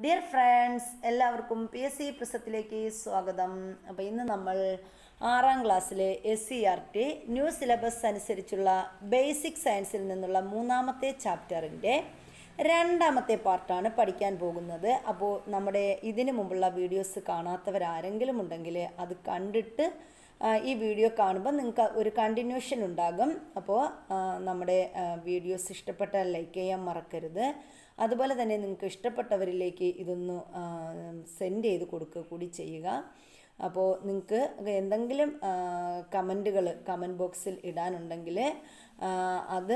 Dear friends, എല്ലാവർക്കും PSC പ്രസത്തിലേക്ക് സ്വാഗതം. അപ്പോൾ ഇന്ന് നമ്മൾ 6ാം ക്ലാസ്സിലെ SCERT ന്യൂ സിലബസ് അനുസരിച്ചുള്ള ബേസിക് സയൻസിൽ നിന്നുള്ള 3ാമത്തെ ചാപ്റ്ററിൻ്റെ 2ാമത്തെ പാർട്ടാണ് പഠിക്കാൻ പോകുന്നത്. അപ്പോൾ നമ്മുടെ ഇതിനു മുമ്പുള്ള വീഡിയോസ് കാണാത്തവരാരെങ്കിലും ഉണ്ടെങ്കിൽ അത് കണ്ടിട്ട് ഈ വീഡിയോ കാണുമ്പോൾ നിങ്ങൾക്ക് ഒരു കണ്ടിന്യൂഷൻ ഉണ്ടാകും. അപ്പോൾ നമ്മുടെ വീഡിയോസ് ഇഷ്ടപ്പെട്ടാൽ ലൈക്ക് ചെയ്യാൻ മറക്കരുത്. അതുപോലെ തന്നെ നിങ്ങൾക്ക് ഇഷ്ടപ്പെട്ടവരിലേക്ക് ഇതൊന്ന് സെൻഡ് ചെയ്ത് കൊടുക്കുക കൂടി ചെയ്യുക. അപ്പോൾ നിങ്ങൾക്ക് എന്തെങ്കിലും കമൻറ്റ് ബോക്സിൽ ഇടാനുണ്ടെങ്കിൽ അത്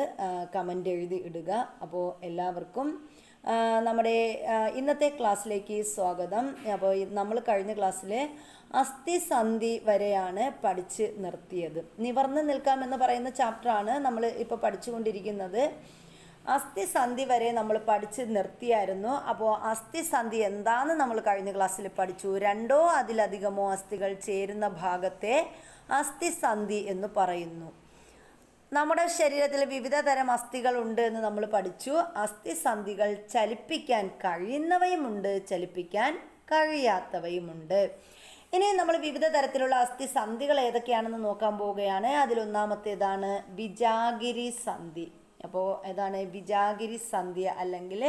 കമൻ്റ് എഴുതി ഇടുക. അപ്പോൾ എല്ലാവർക്കും നമ്മുടെ ഇന്നത്തെ ക്ലാസ്സിലേക്ക് സ്വാഗതം. അപ്പോൾ നമ്മൾ കഴിഞ്ഞ ക്ലാസ്സിൽ അസ്ഥിസന്ധി വരെയാണ് പഠിച്ച് നിർത്തിയത്. നിവർന്ന് നിൽക്കാമെന്ന് പറയുന്ന ചാപ്റ്ററാണ് നമ്മൾ ഇപ്പോൾ പഠിച്ചുകൊണ്ടിരിക്കുന്നത്. അസ്ഥിസന്ധി വരെ നമ്മൾ പഠിച്ച് നിർത്തിയായിരുന്നു. അപ്പോൾ അസ്ഥിസന്ധി എന്താണെന്ന് നമ്മൾ കഴിഞ്ഞ ക്ലാസ്സിൽ പഠിച്ചു. 2ഓ അതിലധികമോ അസ്ഥികൾ ചേരുന്ന ഭാഗത്തെ അസ്ഥിസന്ധി എന്ന് പറയുന്നു. നമ്മുടെ ശരീരത്തിൽ വിവിധ തരം അസ്ഥികളുണ്ട് എന്ന് നമ്മൾ പഠിച്ചു. അസ്ഥിസന്ധികൾ ചലിപ്പിക്കാൻ കഴിയുന്നവയുമുണ്ട്, ചലിപ്പിക്കാൻ കഴിയാത്തവയുമുണ്ട്. ഇനി നമ്മൾ വിവിധ തരത്തിലുള്ള അസ്ഥിസന്ധികൾ ഏതൊക്കെയാണെന്ന് നോക്കാൻ പോവുകയാണ്. അതിലൊന്നാമത്തേതാണ് വിജാഗിരി സന്ധി. അപ്പോൾ ഏതാണ് വിജാഗിരി സന്ധി, അല്ലെങ്കിൽ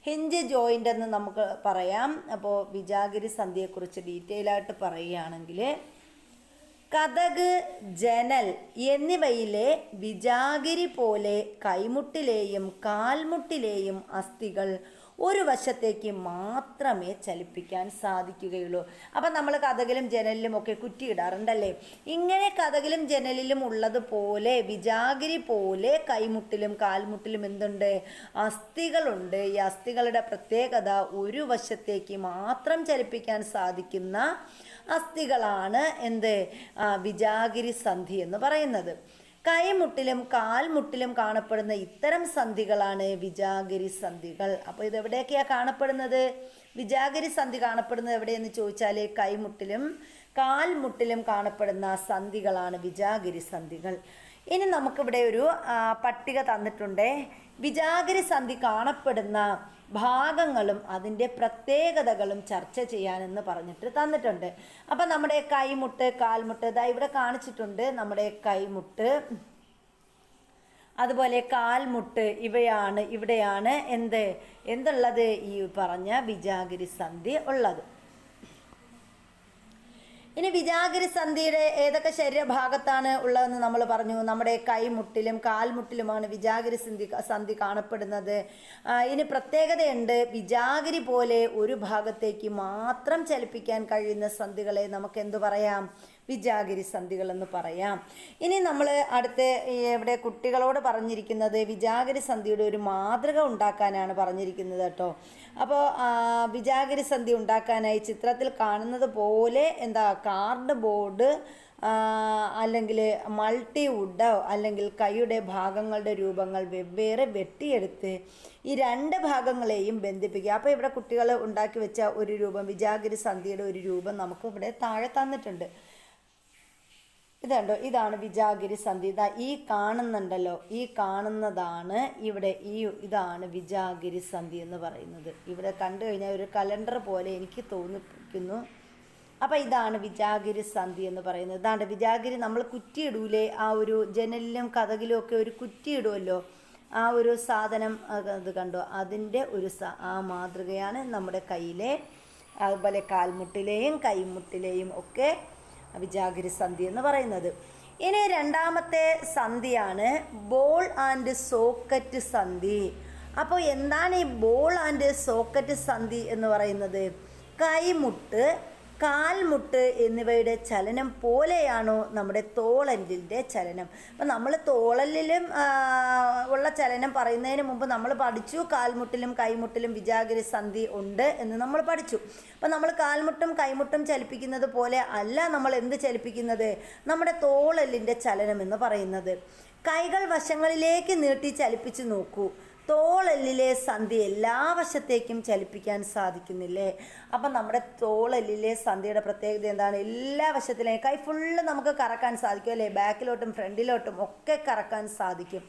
ഹിഞ്ച് ജോയിൻ്റ് എന്ന് നമുക്ക് പറയാം. അപ്പോൾ വിജാഗിരി സന്ധിയെക്കുറിച്ച് ഡീറ്റെയിൽ ആയിട്ട് പറയുകയാണെങ്കിൽ, കതക്, ജനൽ എന്നിവയിലെ വിജാഗിരി പോലെ കൈമുട്ടിലെയും കാൽമുട്ടിലെയും അസ്ഥികൾ ഒരു വശത്തേക്ക് മാത്രമേ ചലിപ്പിക്കാൻ സാധിക്കുകയുള്ളൂ. അപ്പം നമ്മൾ കതകിലും ജനലിലും ഒക്കെ കുറ്റിയിടാറുണ്ടല്ലേ. ഇങ്ങനെ കതകിലും ജനലിലും ഉള്ളതുപോലെ വിജാഗിരി പോലെ കൈമുട്ടിലും കാൽമുട്ടിലും എന്തുണ്ട്? അസ്ഥികളുണ്ട്. ഈ അസ്ഥികളുടെ പ്രത്യേകത ഒരു വശത്തേക്ക് മാത്രം ചലിപ്പിക്കാൻ സാധിക്കുന്ന അസ്ഥികളാണ് വിജാഗിരി സന്ധി എന്ന് പറയുന്നത്. കൈമുട്ടിലും കാൽമുട്ടിലും കാണപ്പെടുന്ന ഇത്തരം സന്ധികളാണ് വിജാഗിരി സന്ധികൾ. അപ്പോൾ ഇത് എവിടെയൊക്കെയാണ് കാണപ്പെടുന്നത്? വിജാഗിരി സന്ധി കാണപ്പെടുന്നത് എവിടെയെന്ന് ചോദിച്ചാൽ കൈമുട്ടിലും കാൽമുട്ടിലും കാണപ്പെടുന്ന സന്ധികളാണ് വിജാഗിരി സന്ധികൾ. ഇനി നമുക്കിവിടെ ഒരു പട്ടിക തന്നിട്ടുണ്ട്. വിജാഗിരി സന്ധി കാണപ്പെടുന്ന ഭാഗങ്ങളും അതിൻ്റെ പ്രത്യേകതകളും ചർച്ച ചെയ്യാനെന്ന് പറഞ്ഞിട്ട് തന്നിട്ടുണ്ട്. അപ്പം നമ്മുടെ കൈമുട്ട്, കാൽമുട്ട് ഇതാ ഇവിടെ കാണിച്ചിട്ടുണ്ട്. നമ്മുടെ കൈമുട്ട്, അതുപോലെ കാൽമുട്ട്, ഇവിടെയാണ് എന്തുള്ളത്? ഈ പറഞ്ഞ വിജാഗിരി സന്ധി ഉള്ളത്. ഇനി വിജാഗിരി സന്ധിയുടെ ഏതൊക്കെ ശരീരഭാഗത്താണ് ഉള്ളതെന്ന് നമ്മൾ പറഞ്ഞു. നമ്മുടെ കൈമുട്ടിലും കാൽമുട്ടിലുമാണ് വിജാഗിരി സന്ധി കാണപ്പെടുന്നത്. ഇനി പ്രത്യേകതയുണ്ട്. വിജാഗിരി പോലെ ഒരു ഭാഗത്തേക്ക് മാത്രം ചലിപ്പിക്കാൻ കഴിയുന്ന സന്ധികളെ നമുക്ക് എന്തു പറയാം? വിജാഗിരി സന്ധികൾ എന്ന് പറയാം. ഇനി നമ്മൾ ഇവിടെ കുട്ടികളോട് പറഞ്ഞിരിക്കുന്നത് വിജാഗിരി സന്ധിയുടെ ഒരു മാതൃക ഉണ്ടാക്കാനാണ് പറഞ്ഞിരിക്കുന്നത് കേട്ടോ. അപ്പോൾ വിജാഗിരി സന്ധി ഉണ്ടാക്കാനായി ചിത്രത്തിൽ കാണുന്നത് പോലെ കാർഡ് ബോർഡ് അല്ലെങ്കിൽ മൾട്ടിവുഡോ അല്ലെങ്കിൽ കൈയുടെ ഭാഗങ്ങളുടെ രൂപങ്ങൾ വെവ്വേറെ വെട്ടിയെടുത്ത് ഈ 2 ഭാഗങ്ങളെയും ബന്ധിപ്പിക്കുക. അപ്പോൾ ഇവിടെ കുട്ടികൾ ഉണ്ടാക്കി വെച്ച ഒരു രൂപം, വിജാഗിരി സന്ധിയുടെ ഒരു രൂപം നമുക്ക് ഇവിടെ താഴെ തന്നിട്ടുണ്ട്. ഇതുണ്ടോ? ഇതാണ് വിജാഗിരി സന്ധി. ഈ കാണുന്നുണ്ടല്ലോ, ഈ കാണുന്നതാണ് ഇതാണ് വിജാഗിരി സന്ധി എന്ന് പറയുന്നത്. ഇവിടെ കണ്ടു കഴിഞ്ഞാൽ ഒരു കലണ്ടർ പോലെ എനിക്ക് തോന്നിപ്പിക്കുന്നു. അപ്പം ഇതാണ് വിജാഗിരി സന്ധി എന്ന് പറയുന്നത്. ഇതാണ്ട് വിജാഗിരി നമ്മൾ കുറ്റിയിടൂലേ, ആ ഒരു ജനലിലും കതകിലും ഒക്കെ ഒരു കുറ്റിയിടുമല്ലോ, ആ ഒരു സാധനം അത് കണ്ടോ, അതിൻ്റെ ആ മാതൃകയാണ് നമ്മുടെ കയ്യിലെ, അതുപോലെ കാൽമുട്ടിലെയും കൈമുട്ടിലെയും ഒക്കെ വിജാഗിരി സന്ധി എന്ന് പറയുന്നത്. ഇനി 2ാമത്തെ സന്ധിയാണ് ബോൾ ആൻഡ് സോക്കറ്റ് സന്ധി. അപ്പോൾ എന്താണ് ഈ ബോൾ ആൻഡ് സോക്കറ്റ് സന്ധി എന്ന് പറയുന്നത്? കൈമുട്ട്, കാൽമുട്ട് എന്നിവയുടെ ചലനം പോലെയാണോ നമ്മുടെ തോളലിൻ്റെ ചലനം? അപ്പം നമ്മൾ തോളലിലും ഉള്ള ചലനം പറയുന്നതിന് മുമ്പ് നമ്മൾ പഠിച്ചു കാൽമുട്ടിലും കൈമുട്ടിലും വിജാഗിരി സന്ധി ഉണ്ട് എന്ന് നമ്മൾ പഠിച്ചു. അപ്പം നമ്മൾ കാൽമുട്ടും കൈമുട്ടും ചലിപ്പിക്കുന്നത് പോലെ അല്ല നമ്മൾ എന്ത് ചലിപ്പിക്കുന്നത്? നമ്മുടെ തോളലിൻ്റെ ചലനം എന്ന് പറയുന്നത്. കൈകൾ വശങ്ങളിലേക്ക് നീട്ടി ചലിപ്പിച്ച് നോക്കൂ. തോളെല്ലിലെ സന്ധി എല്ലാ വശത്തേക്കും ചലിപ്പിക്കാൻ സാധിക്കുന്നില്ലേ? അപ്പം നമ്മുടെ തോളെല്ലിലെ സന്ധിയുടെ പ്രത്യേകത എന്താണ്? എല്ലാ വശത്തിലേക്കും കൈ ഫുള്ള് നമുക്ക് കറക്കാൻ സാധിക്കും അല്ലേ? ബാക്കിലോട്ടും ഫ്രണ്ടിലോട്ടും ഒക്കെ കറക്കാൻ സാധിക്കും.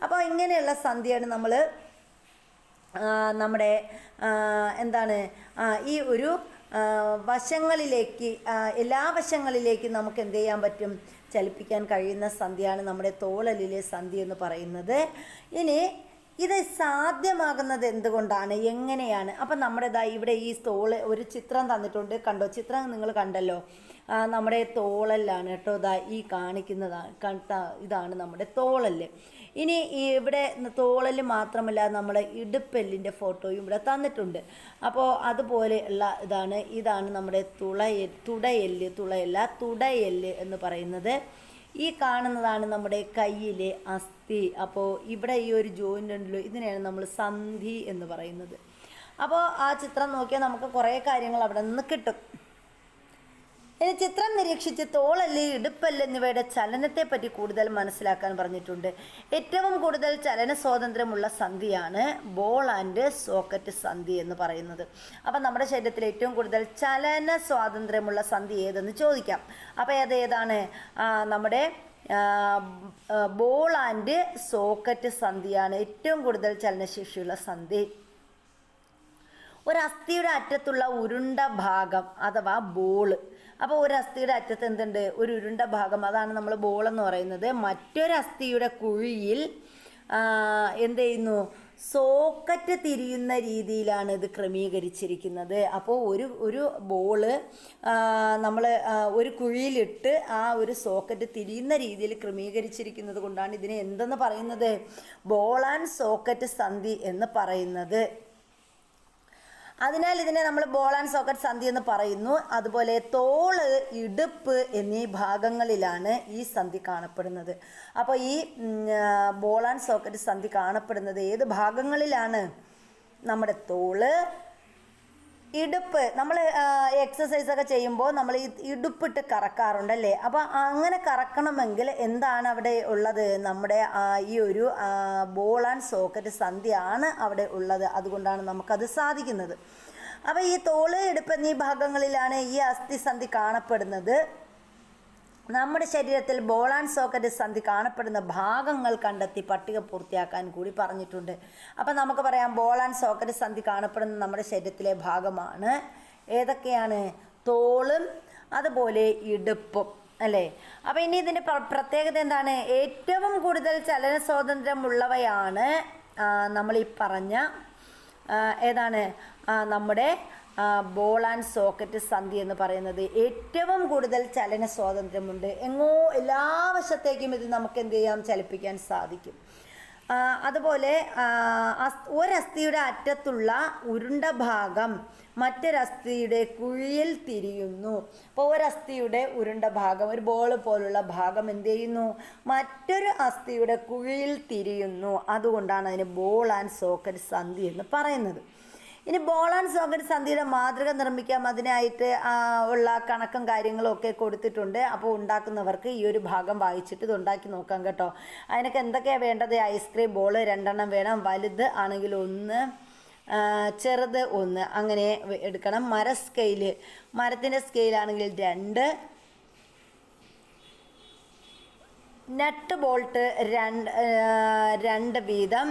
അപ്പോൾ ഇങ്ങനെയുള്ള സന്ധിയാണ് നമ്മൾ നമ്മുടെ എന്താണ് ഈ ഒരു വശങ്ങളിലേക്ക് എല്ലാ വശങ്ങളിലേക്കും നമുക്ക് എന്ത് ചെയ്യാൻ പറ്റും, ചലിപ്പിക്കാൻ കഴിയുന്ന സന്ധിയാണ് നമ്മുടെ തോളലിലെ സന്ധി എന്ന് പറയുന്നത്. ഇനി ഇത് സാധ്യമാകുന്നത് എന്തുകൊണ്ടാണ്, എങ്ങനെയാണ്? അപ്പം നമ്മുടേതാ ഇവിടെ ഈ ഒരു ചിത്രം തന്നിട്ടുണ്ട്, കണ്ടോ? ചിത്രം നിങ്ങൾ കണ്ടല്ലോ. നമ്മുടെ തോളലാണ് കേട്ടോ, ഈ കാണിക്കുന്നതാണ്, ഇതാണ് നമ്മുടെ തോളല്. ഇനി ഇവിടെ തോളൽ മാത്രമല്ല, നമ്മുടെ ഇടുപ്പെല്ലിൻ്റെ ഫോട്ടോയും ഇവിടെ തന്നിട്ടുണ്ട്. അപ്പോൾ അതുപോലെ ഉള്ള ഇതാണ് നമ്മുടെ തുടയെല്ല് എന്ന് പറയുന്നത്. ഈ കാണുന്നതാണ് നമ്മുടെ കയ്യിലെ അസ്ഥി. അപ്പോൾ ഇവിടെ ഈ ഒരു ജോയിൻ്റ് ഉണ്ടല്ലോ, ഇതിനെയാണ് നമ്മൾ സന്ധി എന്ന് പറയുന്നത്. അപ്പോൾ ആ ചിത്രം നോക്കിയാൽ നമുക്ക് കുറേ കാര്യങ്ങൾ അവിടെ നിന്ന് കിട്ടും. ഇനി ചിത്രം നിരീക്ഷിച്ച് തോളല്, ഇടുപ്പല്ല് എന്നിവയുടെ ചലനത്തെപ്പറ്റി കൂടുതൽ മനസ്സിലാക്കാൻ പറഞ്ഞിട്ടുണ്ട്. ഏറ്റവും കൂടുതൽ ചലന സ്വാതന്ത്ര്യമുള്ള സന്ധിയാണ് ബോൾ ആൻഡ് സോക്കറ്റ് സന്ധി എന്ന് പറയുന്നത്. അപ്പം നമ്മുടെ ശരീരത്തിൽ ഏറ്റവും കൂടുതൽ ചലന സ്വാതന്ത്ര്യമുള്ള സന്ധി ഏതെന്ന് ചോദിക്കാം. അപ്പോൾ ഏതാണ്? നമ്മുടെ ബോൾ ആൻഡ് സോക്കറ്റ് സന്ധിയാണ് ഏറ്റവും കൂടുതൽ ചലനശേഷിയുള്ള സന്ധി. ഒരു അസ്ഥിയുടെ അറ്റത്തുള്ള ഉരുണ്ട ഭാഗം അഥവാ ബോള്. അപ്പോൾ ഒരു അസ്ഥിയുടെ അറ്റത്ത് എന്തുണ്ട്? ഒരു ഉരുണ്ട ഭാഗം, അതാണ് നമ്മൾ ബോളെന്ന് പറയുന്നത്. മറ്റൊരു അസ്ഥിയുടെ കുഴിയിൽ എന്ത് ചെയ്യുന്നു? സോക്കറ്റ് തിരിയുന്ന രീതിയിലാണ് ഇത് ക്രമീകരിച്ചിരിക്കുന്നത്. അപ്പോൾ ഒരു ബോള് നമ്മൾ ഒരു കുഴിയിലിട്ട് ആ ഒരു സോക്കറ്റ് തിരിയുന്ന രീതിയിൽ ക്രമീകരിച്ചിരിക്കുന്നത് കൊണ്ടാണ് ഇതിനെ എന്തെന്ന് പറയുന്നത്? ബോൾ ആൻഡ് സോക്കറ്റ് സന്ധി എന്ന് പറയുന്നത്. അതിനാൽ ഇതിനെ നമ്മൾ ബോൾ ആൻഡ് സോക്കറ്റ് സന്ധി എന്ന് പറയുന്നു. അതുപോലെ തോള്, ഇടുപ്പ് എന്നീ ഭാഗങ്ങളിലാണ് ഈ സന്ധി കാണപ്പെടുന്നത്. അപ്പോൾ ഈ ബോൾ ആൻഡ് സോക്കറ്റ് സന്ധി കാണപ്പെടുന്നത് ഏത് ഭാഗങ്ങളിലാണ്? നമ്മുടെ തോള്, ഇടുപ്പ്. നമ്മൾ എക്സസൈസൊക്കെ ചെയ്യുമ്പോൾ നമ്മൾ ഈ ഇടുപ്പിട്ട് കറക്കാറുണ്ടല്ലേ. അപ്പോൾ അങ്ങനെ കറക്കണമെങ്കിൽ എന്താണ് അവിടെ ഉള്ളത്? നമ്മുടെ ഈ ഒരു ബോൾ ആൻഡ് സോക്കറ്റ് സന്ധിയാണ് അവിടെ ഉള്ളത്. അതുകൊണ്ടാണ് നമുക്കത് സാധിക്കുന്നത്. അപ്പോൾ ഈ തോള്, ഇടുപ്പ് എന്നീ ഭാഗങ്ങളിലാണ് ഈ അസ്ഥിസന്ധി കാണപ്പെടുന്നത്. നമ്മുടെ ശരീരത്തിൽ ബോൾ ആൻഡ് സോക്കറ്റ് സന്ധി കാണപ്പെടുന്ന ഭാഗങ്ങൾ കണ്ടെത്തി പട്ടിക പൂർത്തിയാക്കാൻ കൂടി പറഞ്ഞിട്ടുണ്ട്. അപ്പം നമുക്ക് പറയാം, ബോൾ ആൻഡ് സോക്കറ്റ് സന്ധി കാണപ്പെടുന്ന നമ്മുടെ ശരീരത്തിലെ ഭാഗമാണ് ഏതൊക്കെയാണ്? തോളും അതുപോലെ ഇടുപ്പും, അല്ലേ? അപ്പോൾ ഇനി ഇതിൻ്റെ പ്രത്യേകത എന്താണ്? ഏറ്റവും കൂടുതൽ ചലന സ്വാതന്ത്ര്യമുള്ളവയാണ് നമ്മളീ പറഞ്ഞ ഏതാണ്? നമ്മുടെ ബോൾ ആൻഡ് സോക്കറ്റ് സന്ധി എന്ന് പറയുന്നത്. ഏറ്റവും കൂടുതൽ ചലന സ്വാതന്ത്ര്യമുണ്ട്. എല്ലാ വശത്തേക്കും ഇത് നമുക്ക് എന്ത് ചെയ്യാം? ചലിപ്പിക്കാൻ സാധിക്കും. അതുപോലെ ഒരസ്ഥിയുടെ അറ്റത്തുള്ള ഉരുണ്ട ഭാഗം മറ്റൊരസ്ഥിയുടെ കുഴിയിൽ തിരിയുന്നു. അപ്പോൾ ഒരസ്ഥിയുടെ ഉരുണ്ട ഭാഗം, ഒരു ബോൾ പോലുള്ള ഭാഗം എന്ത് ചെയ്യുന്നു? മറ്റൊരു അസ്ഥിയുടെ കുഴിയിൽ തിരിയുന്നു. അതുകൊണ്ടാണ് അതിന് ബോൾ ആൻഡ് സോക്കറ്റ് സന്ധി എന്ന് പറയുന്നത്. ഇനി ബോൾ ആൻഡ് സോക്കറ്റ് സന്ധിയുടെ മാതൃക നിർമ്മിക്കാം. അതിനായിട്ട് ഉള്ള കണക്കും കാര്യങ്ങളും ഒക്കെ കൊടുത്തിട്ടുണ്ട്. അപ്പോൾ ഉണ്ടാക്കുന്നവർക്ക് ഈ ഒരു ഭാഗം വായിച്ചിട്ട് ഇത് ഉണ്ടാക്കി നോക്കാം കേട്ടോ. അതിനൊക്കെ എന്തൊക്കെയാണ് വേണ്ടത്? ഐസ്ക്രീം ബോൾ 2 വേണം, വലുത് ആണെങ്കിൽ 1, ചെറുത് 1, അങ്ങനെ എടുക്കണം. മരത്തിൻ്റെ സ്കെയിലാണെങ്കിൽ 2, നട്ട് ബോൾട്ട് 2 വീതം.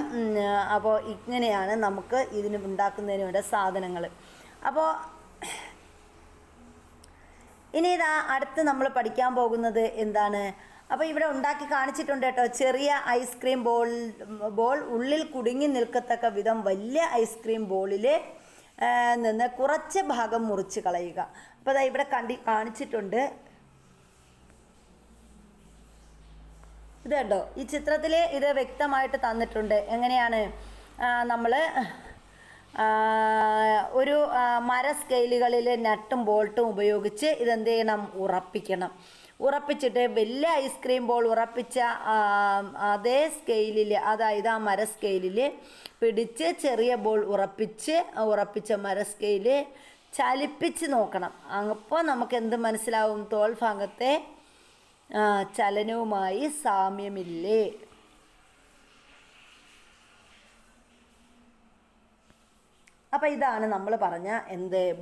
അപ്പോൾ ഇങ്ങനെയാണ് നമുക്ക് ഇതിന് ഉണ്ടാക്കുന്നതിന് വേണ്ട സാധനങ്ങൾ. അപ്പോൾ ഇനി ഇതാ അടുത്ത് നമ്മൾ പഠിക്കാൻ പോകുന്നത് എന്താണ്? അപ്പോൾ ഇവിടെ ഉണ്ടാക്കി കാണിച്ചിട്ടുണ്ട് കേട്ടോ. ചെറിയ ഐസ്ക്രീം ബോൾ ഉള്ളിൽ കുടുങ്ങി നിൽക്കത്തക്ക വിധം വലിയ ഐസ്ക്രീം ബോളിൽ നിന്ന് കുറച്ച് ഭാഗം മുറിച്ച് കളയുക. അപ്പോൾ അതാ ഇവിടെ കാണിച്ചിട്ടുണ്ട്. ഇത് കണ്ടോ, ഈ ചിത്രത്തിൽ ഇത് വ്യക്തമായിട്ട് തന്നിട്ടുണ്ട്. എങ്ങനെയാണ്? നമ്മൾ ഒരു മര സ്കെയിലുകളിൽ നട്ടും ബോൾട്ടും ഉപയോഗിച്ച് ഇതെന്ത് ചെയ്യണം? ഉറപ്പിച്ചിട്ട് വലിയ ഐസ്ക്രീം ബോൾ ഉറപ്പിച്ച അതേ സ്കെയിലിൽ, അതായത് ആ മര സ്കെയിലിൽ പിടിച്ച് ചെറിയ ബോൾ ഉറപ്പിച്ച മര സ്കെയില് ചലിപ്പിച്ച് നോക്കണം. അപ്പോൾ നമുക്ക് എന്ത് മനസ്സിലാവും? തോൾഭാഗത്തെ ചലനവുമായി സാമ്യമില്ലേ? അപ്പോൾ ഇതാണ് നമ്മൾ പറഞ്ഞ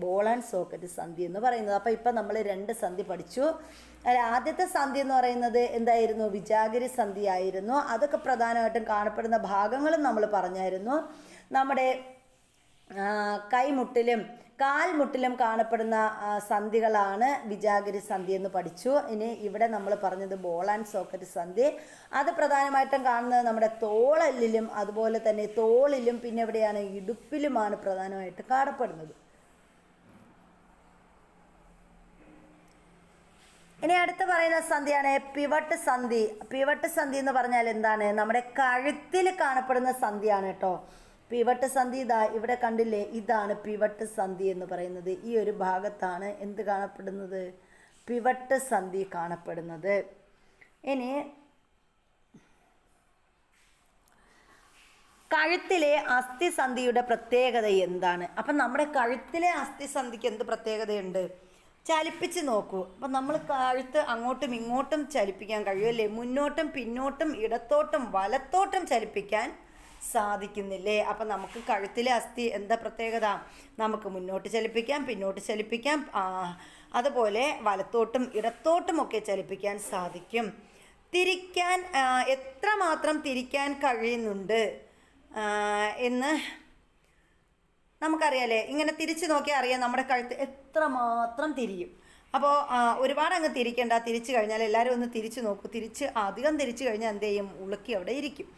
ബോൾ ആൻഡ് സോക്കറ്റ് സന്ധി എന്ന് പറയുന്നത്. അപ്പോൾ ഇപ്പം നമ്മൾ 2 സന്ധി പഠിച്ചു. ആദ്യത്തെ സന്ധി എന്ന് പറയുന്നത് എന്തായിരുന്നു? വിജാഗിരി സന്ധി ആയിരുന്നു. അതൊക്കെ പ്രധാനമായിട്ടും കാണപ്പെടുന്ന ഭാഗങ്ങളും നമ്മൾ പറഞ്ഞായിരുന്നു. നമ്മുടെ കൈമുട്ടിലും കാൽമുട്ടിലും കാണപ്പെടുന്ന സന്ധികളാണ് വിജാഗിരി സന്ധി എന്ന് പഠിച്ചു. ഇനി ഇവിടെ നമ്മൾ പറഞ്ഞത് ബോൾ ആൻഡ് സോക്കറ്റ് സന്ധി. അത് പ്രധാനമായിട്ടും കാണുന്നത് നമ്മുടെ തോളലിലും അതുപോലെ തന്നെ തോളിലും പിന്നെ എവിടെയാണ് ഇടുപ്പിലുമാണ് പ്രധാനമായിട്ട് കാണപ്പെടുന്നത്. ഇനി അടുത്ത് പറയുന്ന സന്ധിയാണ് പിവട്ട് സന്ധി. പിവട്ട് സന്ധി എന്ന് പറഞ്ഞാൽ എന്താണ്? നമ്മുടെ കഴുത്തിൽ കാണപ്പെടുന്ന സന്ധിയാണ് കേട്ടോ. പിവട്ട് സന്ധി ഇതാ ഇവിടെ കണ്ടില്ലേ, ഇതാണ് പിവട്ട് സന്ധി എന്ന് പറയുന്നത്. ഈ ഒരു ഭാഗത്താണ് എന്ത് കാണപ്പെടുന്നത്? പിവട്ട് സന്ധി കാണപ്പെടുന്നത്. ഇനി കഴുത്തിലെ അസ്ഥിസന്ധിയുടെ പ്രത്യേകത എന്താണ്? അപ്പം നമ്മുടെ കഴുത്തിലെ അസ്ഥിസന്ധിക്ക് എന്ത് പ്രത്യേകതയുണ്ട്? ചലിപ്പിച്ച് നോക്കൂ. അപ്പം നമ്മൾ കഴുത്ത് അങ്ങോട്ടും ഇങ്ങോട്ടും ചലിപ്പിക്കാൻ കഴിയുമല്ലേ? മുന്നോട്ടും പിന്നോട്ടും ഇടത്തോട്ടും വലത്തോട്ടും ചലിപ്പിക്കാൻ സാധിക്കുന്നില്ലേ? അപ്പം നമുക്ക് കഴുത്തിലെ അസ്ഥി എന്താ പ്രത്യേകത? നമുക്ക് മുന്നോട്ട് ചലിപ്പിക്കാം, പിന്നോട്ട് ചലിപ്പിക്കാം, അതുപോലെ വലത്തോട്ടും ഇടത്തോട്ടും ഒക്കെ ചലിപ്പിക്കാൻ സാധിക്കും. തിരിക്കാൻ എത്രമാത്രം തിരിക്കാൻ കഴിയുന്നുണ്ട് എന്ന് നമുക്കറിയാലേ. ഇങ്ങനെ തിരിച്ച് നോക്കിയാൽ അറിയാം നമ്മുടെ കഴുത്ത് എത്രമാത്രം തിരിയും. അപ്പോൾ ഒരുപാട് അങ്ങ് തിരിക്കേണ്ട. തിരിച്ചു കഴിഞ്ഞാൽ എല്ലാവരും ഒന്ന് തിരിച്ചു നോക്കൂ. അധികം തിരിച്ചു കഴിഞ്ഞാൽ എന്ത് ചെയ്യും? ഉളുക്കി അവിടെ ഇരിക്കും.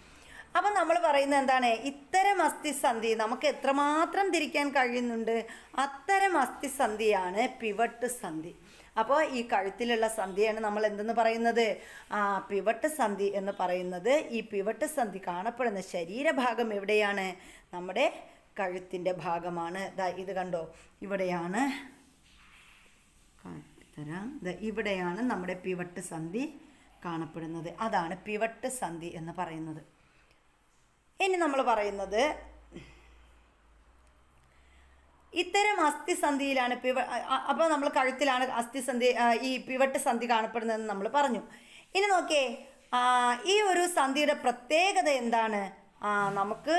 അപ്പം നമ്മൾ പറയുന്നത് എന്താണ്? ഇത്തരം അസ്ഥിസന്ധി നമുക്ക് എത്രമാത്രം തിരിക്കാൻ കഴിയുന്നുണ്ട്, അത്തരം അസ്ഥിസന്ധിയാണ് പിവട്ട് സന്ധി. അപ്പോൾ ഈ കഴുത്തിലുള്ള സന്ധിയാണ് നമ്മൾ എന്തെന്ന് പറയുന്നത്? പിവട്ട് സന്ധി എന്ന് പറയുന്നത്. ഈ പിവട്ട് സന്ധി കാണപ്പെടുന്ന ശരീരഭാഗം എവിടെയാണ്? നമ്മുടെ കഴുത്തിൻ്റെ ഭാഗമാണ്. ഇത് കണ്ടോ, ഇവിടെയാണ്. കാട്ടിത്തരാം. ഇവിടെയാണ് നമ്മുടെ പിവട്ട് സന്ധി കാണപ്പെടുന്നത്. അതാണ് പിവട്ട് സന്ധി എന്ന് പറയുന്നത്. ഇനി നമ്മൾ പറയുന്നത് ഇത്തരം അസ്ഥിസന്ധിയിലാണ് അപ്പോൾ നമ്മൾ കഴുത്തിലാണ് അസ്ഥിസന്ധി, ഈ പിവട്ട് സന്ധി കാണപ്പെടുന്നതെന്ന് നമ്മൾ പറഞ്ഞു. ഇനി നോക്കിയേ, ഈ ഒരു സന്ധിയുടെ പ്രത്യേകത എന്താണ്? നമുക്ക്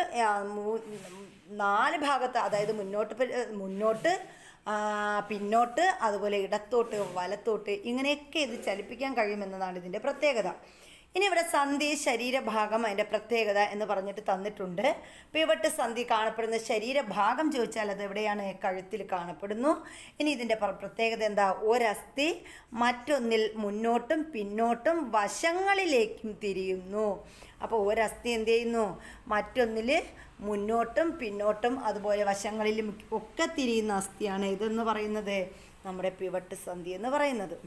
4 ഭാഗത്ത്, അതായത് മുന്നോട്ട് പിന്നോട്ട് അതുപോലെ ഇടത്തോട്ട് വലത്തോട്ട് ഇങ്ങനെയൊക്കെ ഇത് ചലിപ്പിക്കാൻ കഴിയുമെന്നതാണ് ഇതിൻ്റെ പ്രത്യേകത. ഇനി ഇവിടെ സന്ധി ശരീരഭാഗം അതിൻ്റെ പ്രത്യേകത എന്ന് പറഞ്ഞിട്ട് തന്നിട്ടുണ്ട്. പിവട്ട് സന്ധി കാണപ്പെടുന്ന ശരീരഭാഗം ചോദിച്ചാൽ അത് എവിടെയാണ്? കഴുത്തിൽ കാണപ്പെടുന്നു. ഇനി ഇതിൻ്റെ പ്രത്യേകത എന്താ? ഒരസ്ഥി മറ്റൊന്നിൽ മുന്നോട്ടും പിന്നോട്ടും വശങ്ങളിലേക്കും തിരിയുന്നു. അപ്പോൾ ഒരസ്ഥി എന്ത് ചെയ്യുന്നു? മറ്റൊന്നിൽ മുന്നോട്ടും പിന്നോട്ടും അതുപോലെ വശങ്ങളിലും ഒക്കെ തിരിയുന്ന അസ്ഥിയാണ് ഇതെന്ന് പറയുന്നത് നമ്മുടെ പിവട്ട് സന്ധി എന്ന് പറയുന്നത്.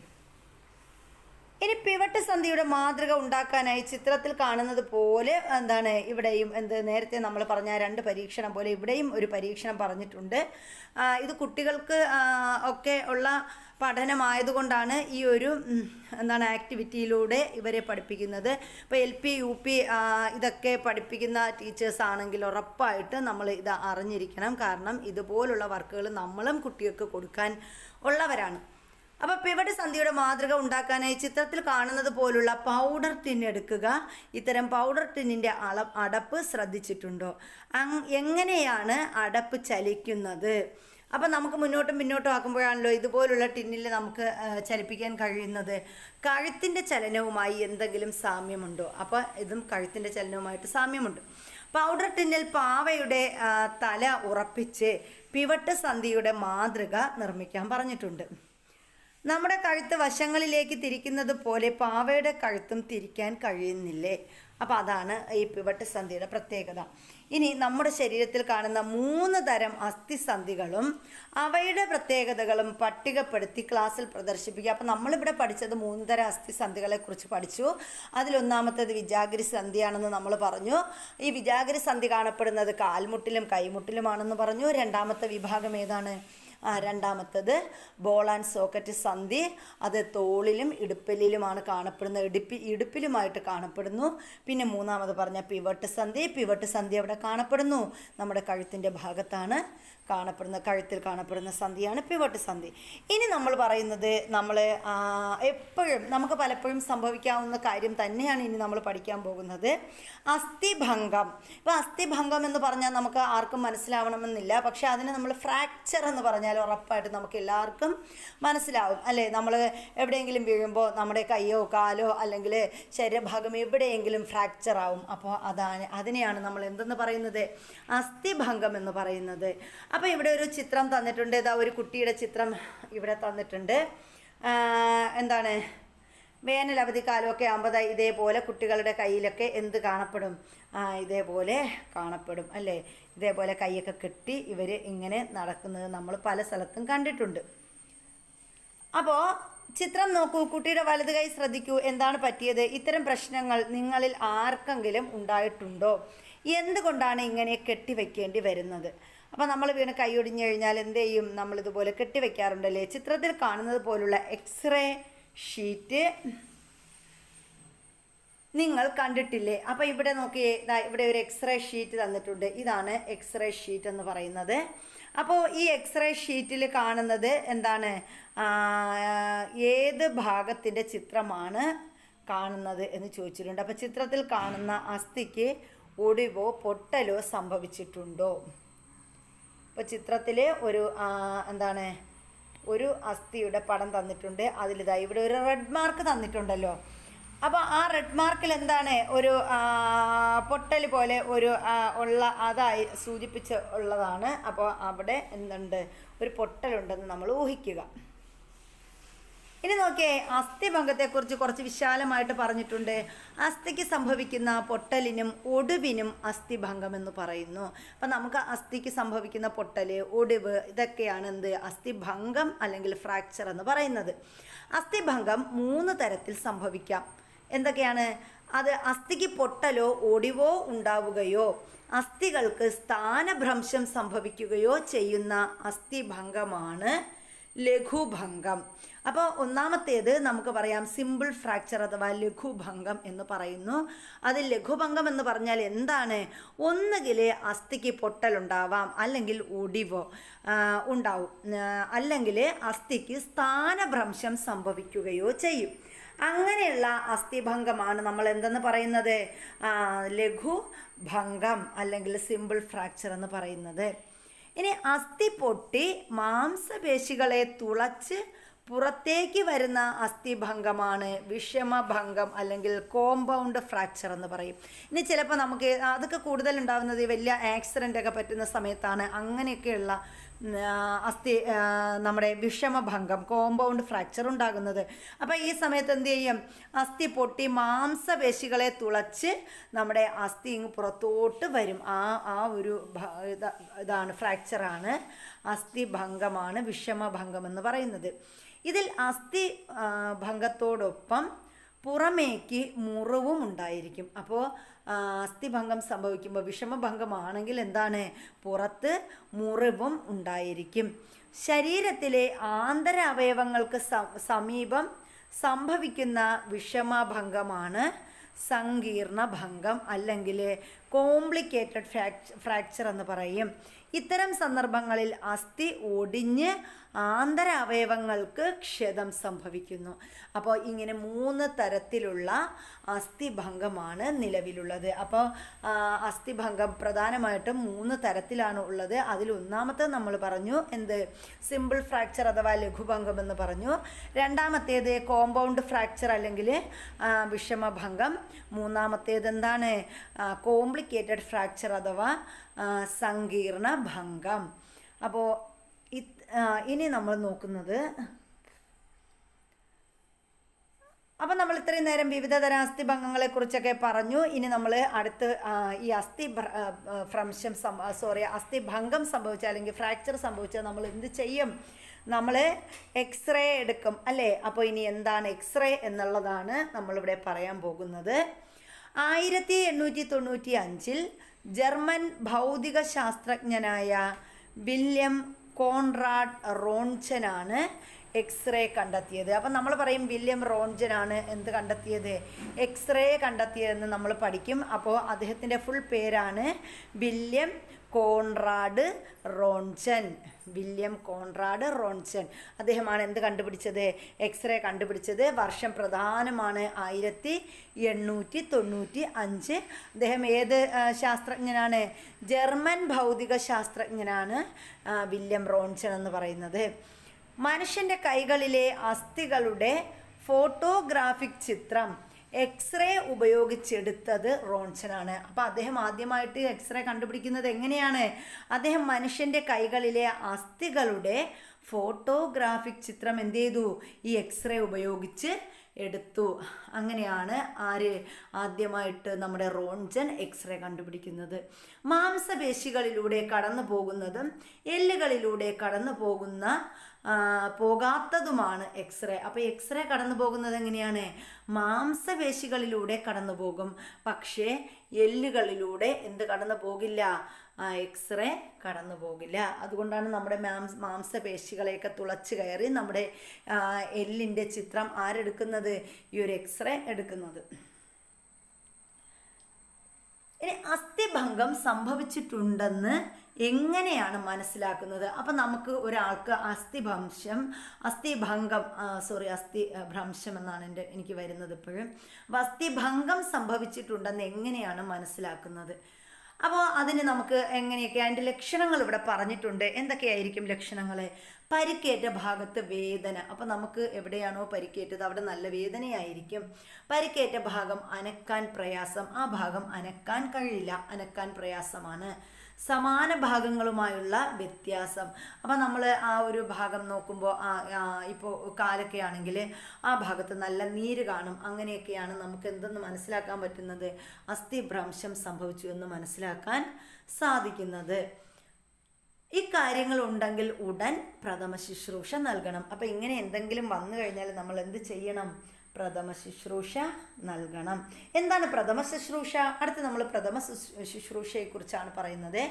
ഇനി പിവട്ട് സന്ധിയുടെ മാതൃക ഉണ്ടാക്കാനായി ചിത്രത്തിൽ കാണുന്നത് പോലെ എന്താണ് ഇവിടെയും നേരത്തെ നമ്മൾ പറഞ്ഞ 2 പരീക്ഷണം പോലെ ഇവിടെയും ഒരു പരീക്ഷണം പറഞ്ഞിട്ടുണ്ട്. ഇത് കുട്ടികൾക്ക് ഒക്കെ ഉള്ള പഠനമായതുകൊണ്ടാണ് ഈ ഒരു ആക്ടിവിറ്റിയിലൂടെ ഇവരെ പഠിപ്പിക്കുന്നത്. ഇപ്പോൾ LP UP ഇതൊക്കെ പഠിപ്പിക്കുന്ന ടീച്ചേഴ്സ് ആണെങ്കിൽ ഉറപ്പായിട്ട് നമ്മൾ ഇത് അറിഞ്ഞിരിക്കണം. കാരണം ഇതുപോലുള്ള വർക്കുകൾ നമ്മളും കുട്ടികൾക്ക് കൊടുക്കാൻ ഉള്ളവരാണ്. അപ്പോൾ പിവട്ട് സന്ധിയുടെ മാതൃക ഉണ്ടാക്കാനായി ചിത്രത്തിൽ കാണുന്നത് പോലുള്ള പൗഡർ ടിൻ എടുക്കുക. ഇത്തരം പൗഡർ ടിന്നിൻ്റെ അടപ്പ് ശ്രദ്ധിച്ചിട്ടുണ്ടോ? എങ്ങനെയാണ് അടപ്പ് ചലിക്കുന്നത്? അപ്പം നമുക്ക് മുന്നോട്ടും പിന്നോട്ടും ആക്കുമ്പോഴാണല്ലോ ഇതുപോലുള്ള ടിന്നിൽ നമുക്ക് ചലിപ്പിക്കാൻ കഴിയുന്നത്. കഴുത്തിൻ്റെ ചലനവുമായി എന്തെങ്കിലും സാമ്യമുണ്ടോ? അപ്പോൾ ഇതും കഴുത്തിൻ്റെ ചലനവുമായിട്ട് സാമ്യമുണ്ട്. പൗഡർ ടിന്നിൽ പാവയുടെ തല ഉറപ്പിച്ച് പിവട്ട് സന്ധിയുടെ മാതൃക നിർമ്മിക്കാൻ പറഞ്ഞിട്ടുണ്ട്. നമ്മുടെ കഴുത്ത് വശങ്ങളിലേക്ക് തിരിക്കുന്നത് പോലെ പാവയുടെ കഴുത്തും തിരിക്കാൻ കഴിയുന്നില്ലേ? അപ്പോൾ അതാണ് ഈ പിവട്ട് സന്ധിയുടെ പ്രത്യേകത. ഇനി നമ്മുടെ ശരീരത്തിൽ കാണുന്ന 3 തരം അസ്ഥിസന്ധികളും അവയുടെ പ്രത്യേകതകളും പട്ടികപ്പെടുത്തി ക്ലാസ്സിൽ പ്രദർശിപ്പിക്കുക. അപ്പോൾ നമ്മളിവിടെ പഠിച്ചത് 3 തരം അസ്ഥിസന്ധികളെ കുറിച്ച് പഠിച്ചു. അതിലൊന്നാമത്തേത് വിജാഗിരി സന്ധിയാണെന്ന് നമ്മൾ പറഞ്ഞു. ഈ വിജാഗിരി സന്ധി കാണപ്പെടുന്നത് കാൽമുട്ടിലും കൈമുട്ടിലുമാണെന്ന് പറഞ്ഞു. രണ്ടാമത്തെ വിഭാഗം ഏതാണ്? രണ്ടാമത്തത് ബോൾ ആൻഡ് സോക്കറ്റ് സന്ധി. അത് തോളിലും ഇടുപ്പിലുമാണ് കാണപ്പെടുന്നത്. ഇടുപ്പിലുമായിട്ട് കാണപ്പെടുന്നു. പിന്നെ മൂന്നാമത് പറഞ്ഞ പിവട്ട് സന്ധി. പിവട്ട് സന്ധി അവിടെ കാണപ്പെടുന്നു, നമ്മുടെ കഴുത്തിൻ്റെ ഭാഗത്താണ് കാണപ്പെടുന്നത്. കഴുത്തിൽ കാണപ്പെടുന്ന സന്ധിയാണ് പിവട്ട് സന്ധി. ഇനി നമ്മൾ പറയുന്നത് എപ്പോഴും നമുക്ക് പലപ്പോഴും സംഭവിക്കാവുന്ന കാര്യം തന്നെയാണ് ഇനി നമ്മൾ പഠിക്കാൻ പോകുന്നത്, അസ്ഥിഭംഗം. ഇപ്പോൾ അസ്ഥിഭംഗം എന്ന് പറഞ്ഞാൽ നമുക്ക് ആർക്കും മനസ്സിലാവണമെന്നില്ല. പക്ഷേ അതിന് നമ്മൾ ഫ്രാക്ചർ എന്ന് പറഞ്ഞാൽ കഴിഞ്ഞാൽ ഉറപ്പായിട്ട് നമുക്ക് എല്ലാവർക്കും മനസ്സിലാവും അല്ലേ. നമ്മൾ എവിടെയെങ്കിലും വീഴുമ്പോൾ നമ്മുടെ കയ്യോ കാലോ അല്ലെങ്കിൽ ശരീരഭാഗം എവിടെയെങ്കിലും ഫ്രാക്ചർ ആവും. അപ്പോൾ അതിനെയാണ് നമ്മൾ എന്തെന്ന് പറയുന്നത്, അസ്ഥിഭംഗം എന്ന് പറയുന്നത്. അപ്പോൾ ഇവിടെ ഒരു ചിത്രം തന്നിട്ടുണ്ട്. ഇതാ ഒരു കുട്ടിയുടെ ചിത്രം ഇവിടെ തന്നിട്ടുണ്ട്. എന്താണ്, വേനൽ അവധിക്കാലമൊക്കെ ആകുമ്പോൾ ഇതേപോലെ കുട്ടികളുടെ കയ്യിലൊക്കെ എന്ത് കാണപ്പെടും, ഇതേപോലെ കാണപ്പെടും അല്ലേ. ഇതേപോലെ കൈയൊക്കെ കെട്ടി ഇവർ ഇങ്ങനെ നടക്കുന്നത് നമ്മൾ പല സ്ഥലത്തും കണ്ടിട്ടുണ്ട്. അപ്പോൾ ചിത്രം നോക്കൂ, കുട്ടിയുടെ വലത് കൈ ശ്രദ്ധിക്കൂ. എന്താണ് പറ്റിയത്? ഇത്തരം പ്രശ്നങ്ങൾ നിങ്ങളിൽ ആർക്കെങ്കിലും ഉണ്ടായിട്ടുണ്ടോ? എന്തുകൊണ്ടാണ് ഇങ്ങനെ കെട്ടിവെക്കേണ്ടി വരുന്നത്? അപ്പോൾ നമ്മൾ വീണ് കൈ ഒടിഞ്ഞു കഴിഞ്ഞാൽ എന്ത് ചെയ്യും, നമ്മളിതുപോലെ കെട്ടിവെക്കാറുണ്ടല്ലേ. ചിത്രത്തിൽ കാണുന്നത് പോലുള്ള എക്സ്റേ ഷീറ്റ് നിങ്ങൾ കണ്ടിട്ടില്ലേ? അപ്പോൾ ഇവിടെ നോക്കിയേ, ഇവിടെ ഒരു എക്സ്റേ ഷീറ്റ് തന്നിട്ടുണ്ട്. ഇതാണ് എക്സ്റേ ഷീറ്റ് എന്ന് പറയുന്നത്. അപ്പോൾ ഈ എക്സ്റേ ഷീറ്റിൽ കാണുന്നത് എന്താണ്, ഏത് ഭാഗത്തിൻ്റെ ചിത്രമാണ് കാണുന്നത് എന്ന് ചോദിച്ചിട്ടുണ്ട്. അപ്പോൾ ചിത്രത്തിൽ കാണുന്ന അസ്ഥിക്ക് ഒടിവോ പൊട്ടലോ സംഭവിച്ചിട്ടുണ്ടോ? ഇപ്പോൾ ചിത്രത്തിൽ ഒരു എന്താണ്, ഒരു അസ്ഥിയുടെ പടം തന്നിട്ടുണ്ട്. അതിലിതാ ഇവിടെ ഒരു റെഡ് മാർക്ക് തന്നിട്ടുണ്ടല്ലോ. അപ്പോൾ ആ റെഡ് മാർക്കിൽ എന്താണ്, ഒരു പൊട്ടൽ പോലെ ഒരു ഉള്ള അതായി സൂചിപ്പിച്ച് ഉള്ളതാണ്. അപ്പോൾ അവിടെ എന്തുണ്ട്, ഒരു പൊട്ടലുണ്ടെന്ന് നമ്മൾ ഊഹിക്കുക. ഇനി നോക്കിയേ, അസ്ഥിഭംഗത്തെക്കുറിച്ച് കുറച്ച് വിശാലമായിട്ട് പറഞ്ഞിട്ടുണ്ട്. അസ്ഥിക്ക് സംഭവിക്കുന്ന പൊട്ടലിനും ഒടിവിനും അസ്ഥിഭംഗം എന്ന് പറയുന്നു. അപ്പം നമുക്ക് അസ്ഥിക്ക് സംഭവിക്കുന്ന പൊട്ടൽ, ഒടിവ്, ഇതൊക്കെയാണ് എന്ത്, അസ്ഥിഭംഗം അല്ലെങ്കിൽ ഫ്രാക്ചർ എന്ന് പറയുന്നത്. അസ്ഥിഭംഗം 3 തരത്തിൽ സംഭവിക്കാം. എന്തൊക്കെയാണ് അത്? അസ്ഥിക്ക് പൊട്ടലോ ഒടിവോ ഉണ്ടാവുകയോ അസ്ഥികൾക്ക് സ്ഥാനഭ്രംശം സംഭവിക്കുകയോ ചെയ്യുന്ന അസ്ഥിഭംഗമാണ് ലഘുഭംഗം. അപ്പോൾ ഒന്നാമത്തേത് നമുക്ക് പറയാം സിമ്പിൾ ഫ്രാക്ചർ അഥവാ ലഘുഭംഗം എന്ന് പറയുന്നു. അത് ലഘുഭംഗം എന്ന് പറഞ്ഞാൽ എന്താണ്? ഒന്നുകിൽ അസ്ഥിക്ക് പൊട്ടലുണ്ടാവാം, അല്ലെങ്കിൽ ഒടിവോ ഉണ്ടാവും, അല്ലെങ്കിൽ അസ്ഥിക്ക് സ്ഥാനഭ്രംശം സംഭവിക്കുകയോ ചെയ്യും. അങ്ങനെയുള്ള അസ്ഥിഭംഗമാണ് നമ്മൾ എന്തെന്ന് പറയുന്നത്, ലഘുഭംഗം അല്ലെങ്കിൽ സിമ്പിൾ ഫ്രാക്ചർ എന്ന് പറയുന്നത്. ഇനി അസ്ഥി പൊട്ടി മാംസപേശികളെ തുളച്ച് പുറത്തേക്ക് വരുന്ന അസ്ഥിഭംഗമാണ് വിഷമഭംഗം അല്ലെങ്കിൽ കോമ്പൗണ്ട് ഫ്രാക്ചർ എന്ന് പറയും. ഇനി ചിലപ്പോൾ നമുക്ക് അതൊക്കെ കൂടുതൽ ഉണ്ടാകുന്നത് വലിയ ആക്സിഡൻ്റ് ഒക്കെ പറ്റുന്ന സമയത്താണ്. അങ്ങനെയൊക്കെയുള്ള നമ്മുടെ വിഷമഭംഗം കോമ്പൗണ്ട് ഫ്രാക്ചർ ഉണ്ടാകുന്നത്. അപ്പോൾ ഈ സമയത്ത് എന്ത് ചെയ്യും, അസ്ഥി പൊട്ടി മാംസപേശികളെ തുളച്ച് നമ്മുടെ അസ്ഥി ഇങ്ങ് പുറത്തോട്ട് വരും. ആ ഒരു ഇതാണ് ഫ്രാക്ചറാണ്, അസ്ഥിഭംഗമാണ് വിഷമഭംഗം എന്ന് പറയുന്നത്. ഇതിൽ അസ്ഥി ഭംഗത്തോടൊപ്പം പുറമേക്ക് മുറിവും ഉണ്ടായിരിക്കും. അപ്പോൾ അസ്ഥിഭംഗം സംഭവിക്കുമ്പോൾ വിഷമഭംഗമാണെങ്കിൽ എന്താണ്, പുറത്ത് മുറിവും ഉണ്ടായിരിക്കും. ശരീരത്തിലെ ആന്തര അവയവങ്ങൾക്ക് സമീപം സംഭവിക്കുന്ന വിഷമഭംഗമാണ് സങ്കീർണ ഭംഗം അല്ലെങ്കിൽ കോംപ്ലിക്കേറ്റഡ് ഫ്രാക്ചർ എന്ന് പറയും. ഇത്തരം സന്ദർഭങ്ങളിൽ അസ്ഥി ഒടിഞ്ഞ് ആന്തര അവയവങ്ങൾക്ക് ക്ഷതം സംഭവിക്കുന്നു. അപ്പോൾ ഇങ്ങനെ 3 തരത്തിലുള്ള അസ്ഥിഭംഗമാണ് നിലവിലുള്ളത്. അപ്പോൾ അസ്ഥിഭംഗം പ്രധാനമായിട്ടും 3 തരത്തിലാണ് ഉള്ളത്. അതിൽ ഒന്നാമത്തെ നമ്മൾ പറഞ്ഞു എന്ത്, സിമ്പിൾ ഫ്രാക്ചർ അഥവാ ലഘുഭംഗം എന്ന് പറഞ്ഞു. രണ്ടാമത്തേത് കോമ്പൗണ്ട് ഫ്രാക്ചർ അല്ലെങ്കിൽ വിഷമഭംഗം. മൂന്നാമത്തേത് എന്താണ്, കോംപ്ലിക്കേറ്റഡ് ഫ്രാക്ചർ അഥവാ സങ്കീർണ ഭംഗം. അപ്പോൾ ഇനി നമ്മൾ നോക്കുന്നത്, അപ്പം നമ്മൾ ഇത്രയും നേരം വിവിധ തരം അസ്ഥിഭംഗങ്ങളെക്കുറിച്ചൊക്കെ പറഞ്ഞു. ഇനി നമ്മൾ അടുത്ത് ഈ അസ്ഥിഭംഗം സംഭവിച്ചാൽ അല്ലെങ്കിൽ ഫ്രാക്ചർ സംഭവിച്ചാൽ നമ്മൾ എന്ത് ചെയ്യും? നമ്മൾ എക്സ്റേ എടുക്കും അല്ലേ. അപ്പോൾ ഇനി എന്താണ് എക്സ്റേ എന്നുള്ളതാണ് നമ്മളിവിടെ പറയാൻ പോകുന്നത്. 1895 ജർമ്മൻ ഭൗതിക ശാസ്ത്രജ്ഞനായ വില്യം കോൺറാഡ് റോൺചനാണ് എക്സ്റേ കണ്ടെത്തിയത്. അപ്പം നമ്മൾ പറയും വില്യം റോൺചനാണ് എന്ത് കണ്ടെത്തിയത്, എക്സ്റേ കണ്ടെത്തിയതെന്ന് നമ്മൾ പഠിക്കും. അപ്പോൾ അദ്ദേഹത്തിൻ്റെ ഫുൾ പേരാണ് William Conrad Roentgen. William Conrad Roentgen. അദ്ദേഹമാണ് എന്ത് കണ്ടുപിടിച്ചത്? എക്സ്റേ കണ്ടുപിടിച്ചത്. വർഷം പ്രധാനമാണ് 1895. അദ്ദേഹം ഏത് ശാസ്ത്രജ്ഞനാണ്? ജർമ്മൻ ഭൗതിക ശാസ്ത്രജ്ഞനാണ് വില്യം റോൺസൺ എന്ന് പറയുന്നത്. മനുഷ്യൻ്റെ കൈകളിലെ അസ്ഥികളുടെ ഫോട്ടോഗ്രാഫിക് ചിത്രം എക്സ്റേ ഉപയോഗിച്ചെടുത്തത് റോൺസനാണ്. അപ്പോൾ അദ്ദേഹം ആദ്യമായിട്ട് എക്സ്റേ കണ്ടുപിടിക്കുന്നത് എങ്ങനെയാണ്? അദ്ദേഹം മനുഷ്യൻ്റെ കൈകളിലെ അസ്ഥികളുടെ ഫോട്ടോഗ്രാഫിക് ചിത്രം എന്ത് ചെയ്തു? ഈ എക്സ്റേ ഉപയോഗിച്ച് എടുത്തു. അങ്ങനെയാണ് ആദ്യമായിട്ട് നമ്മുടെ റോൺസൺ എക്സ്റേ കണ്ടുപിടിക്കുന്നത്. മാംസപേശികളിലൂടെ കടന്നു പോകുന്നതും എല്ലുകളിലൂടെ കടന്നു പോകാത്തതുമാണ് എക്സ്റേ. അപ്പോൾ എക്സ്റേ കടന്നു പോകുന്നത് എങ്ങനെയാണ്? മാംസപേശികളിലൂടെ കടന്നു പോകും, പക്ഷേ എല്ലുകളിലൂടെ എന്ത് കടന്നു പോകില്ല? എക്സ്റേ കടന്നു പോകില്ല. അതുകൊണ്ടാണ് നമ്മുടെ മാംസപേശികളെയൊക്കെ തുളച്ച് കയറി നമ്മുടെ എല്ലിൻ്റെ ചിത്രം ആരെടുക്കുന്നത്? ഈ ഒരു എക്സ്റേ എടുക്കുന്നത്. ഇനി അസ്ഥിഭംഗം സംഭവിച്ചിട്ടുണ്ടെന്ന് എങ്ങനെയാണ് മനസ്സിലാക്കുന്നത്? അപ്പം നമുക്ക് ഒരാൾക്ക് അസ്ഥിഭ്രംശം എന്നാണ് എനിക്ക് വരുന്നത് ഇപ്പോഴും. അപ്പം അസ്ഥിഭംഗം സംഭവിച്ചിട്ടുണ്ടെന്ന് എങ്ങനെയാണ് മനസ്സിലാക്കുന്നത്? അപ്പോൾ അതിന് നമുക്ക് എങ്ങനെയൊക്കെ അതിൻ്റെ ലക്ഷണങ്ങൾ ഇവിടെ പറഞ്ഞിട്ടുണ്ട്. എന്തൊക്കെയായിരിക്കും ലക്ഷണങ്ങൾ? പരിക്കേറ്റ ഭാഗത്ത് വേദന. അപ്പോൾ നമുക്ക് എവിടെയാണോ പരിക്കേറ്റത് അവിടെ നല്ല വേദനയായിരിക്കും. പരിക്കേറ്റ ഭാഗം അനക്കാൻ പ്രയാസം. ആ ഭാഗം അനക്കാൻ കഴിയില്ല, അനക്കാൻ പ്രയാസമാണ്. സമാന ഭാഗങ്ങളുമായുള്ള വ്യത്യാസം. അപ്പം നമ്മൾ ആ ഒരു ഭാഗം നോക്കുമ്പോൾ ഇപ്പോൾ കാലൊക്കെ ആണെങ്കിൽ ആ ഭാഗത്ത് നല്ല നീര് കാണും. അങ്ങനെയൊക്കെയാണ് നമുക്ക് എന്തെന്ന് മനസ്സിലാക്കാൻ പറ്റുന്നത്? അസ്ഥിഭ്രംശം സംഭവിച്ചു എന്ന് മനസ്സിലാക്കാൻ സാധിക്കുന്നത്. ഇക്കാര്യങ്ങൾ ഉണ്ടെങ്കിൽ ഉടൻ പ്രഥമ ശുശ്രൂഷ നൽകണം. അപ്പം ഇങ്ങനെ എന്തെങ്കിലും വന്നു കഴിഞ്ഞാൽ നമ്മൾ എന്ത് ചെയ്യണം? പ്രഥമ ശുശ്രൂഷ നൽകണം. എന്താണ് പ്രഥമ ശുശ്രൂഷ? അടുത്ത് നമ്മൾ പ്രഥമ ശുശ്രൂഷയെക്കുറിച്ചാണ് പറയുന്നത്.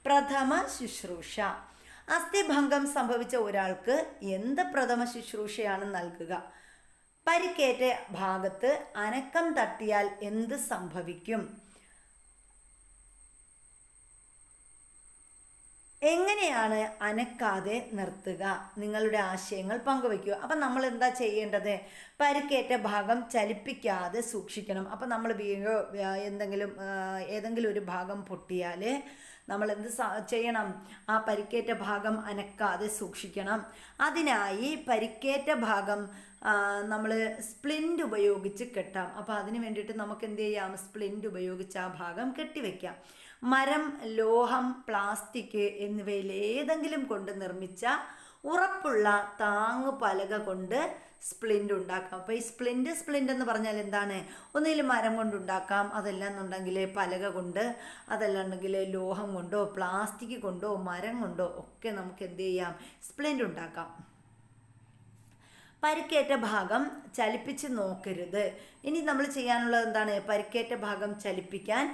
പ്രഥമ ശുശ്രൂഷ. അസ്ഥിഭംഗം സംഭവിച്ച ഒരാൾക്ക് എന്ത് പ്രഥമ ശുശ്രൂഷയാണ് നൽകുക? പരിക്കേറ്റ ഭാഗത്ത് അനക്കം തട്ടിയാൽ എന്ത് സംഭവിക്കും? എങ്ങനെയാണ് അനക്കാതെ നിർത്തുക? നിങ്ങളുടെ ആശയങ്ങൾ പങ്കുവയ്ക്കുക. അപ്പം നമ്മൾ എന്താ ചെയ്യേണ്ടത്? പരിക്കേറ്റ ഭാഗം ചലിപ്പിക്കാതെ സൂക്ഷിക്കണം. അപ്പം നമ്മൾ ഏതെങ്കിലും ഒരു ഭാഗം പൊട്ടിയാൽ നമ്മൾ എന്ത് ചെയ്യണം? ആ പരിക്കേറ്റ ഭാഗം അനക്കാതെ സൂക്ഷിക്കണം. അതിനായി പരിക്കേറ്റ ഭാഗം നമ്മൾ സ്പ്ലിൻ്റ് ഉപയോഗിച്ച് കെട്ടാം. അപ്പോൾ അതിന് വേണ്ടിയിട്ട് നമുക്ക് എന്ത് ചെയ്യാം? സ്പ്ലിൻ്റ് ഉപയോഗിച്ച് ആ ഭാഗം കെട്ടിവെക്കാം. മരം, ലോഹം, പ്ലാസ്റ്റിക് എന്നിവയിൽ ഏതെങ്കിലും കൊണ്ട് നിർമ്മിച്ച ഉറപ്പുള്ള താങ്ങു പലക കൊണ്ട് സ്പ്ലിൻ്റ് ഉണ്ടാക്കാം. അപ്പോൾ ഈ സ്പ്ലിൻ്റ് എന്ന് പറഞ്ഞാൽ എന്താണ്? ഒന്നുകിൽ മരം കൊണ്ടുണ്ടാക്കാം, അതല്ലാന്നുണ്ടെങ്കിൽ പലക കൊണ്ട്, അതല്ലാണ്ടെങ്കിൽ ലോഹം കൊണ്ടോ പ്ലാസ്റ്റിക് കൊണ്ടോ മരം കൊണ്ടോ ഒക്കെ നമുക്ക് എന്ത് ചെയ്യാം? സ്പ്ലിൻ്റ് ഉണ്ടാക്കാം. പരിക്കേറ്റ ഭാഗം ചലിപ്പിച്ച് നോക്കരുത്. ഇനി നമ്മൾ ചെയ്യാനുള്ളത് എന്താണ്? പരിക്കേറ്റ ഭാഗം ചലിപ്പിക്കാൻ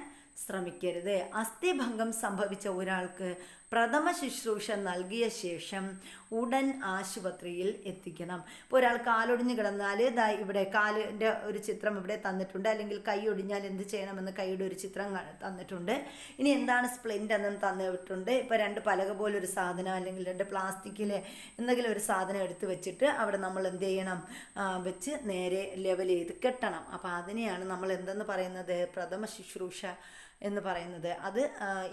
ശ്രമിക്കരുത്. അസ്ഥിഭംഗം സംഭവിച്ച ഒരാൾക്ക് പ്രഥമ ശുശ്രൂഷ നൽകിയ ശേഷം ഉടൻ ആശുപത്രിയിൽ എത്തിക്കണം. ഇപ്പോൾ ഒരാൾ കാലൊടിഞ്ഞ് കിടന്നാൽ ഇവിടെ കാലിൻ്റെ ഒരു ചിത്രം ഇവിടെ തന്നിട്ടുണ്ട്, അല്ലെങ്കിൽ കൈ ഒടിഞ്ഞാൽ എന്ത് ചെയ്യണമെന്ന് കൈയുടെ ഒരു ചിത്രം തന്നിട്ടുണ്ട്. ഇനി എന്താണ് സ്പ്ലിൻ്റ് എന്നും തന്നിട്ടുണ്ട്. ഇപ്പോൾ രണ്ട് പലക പോലൊരു സാധനം അല്ലെങ്കിൽ രണ്ട് പ്ലാസ്റ്റിക്കിൽ എന്തെങ്കിലും ഒരു സാധനം എടുത്ത് വെച്ചിട്ട് അവിടെ നമ്മൾ എന്ത് ചെയ്യണം? വെച്ച് നേരെ ലെവൽ ചെയ്ത് കെട്ടണം. അപ്പോൾ അതിനെയാണ് നമ്മൾ എന്തെന്ന് പറയുന്നത്? പ്രഥമ ശുശ്രൂഷ എന്ന് പറയുന്നത്. അത്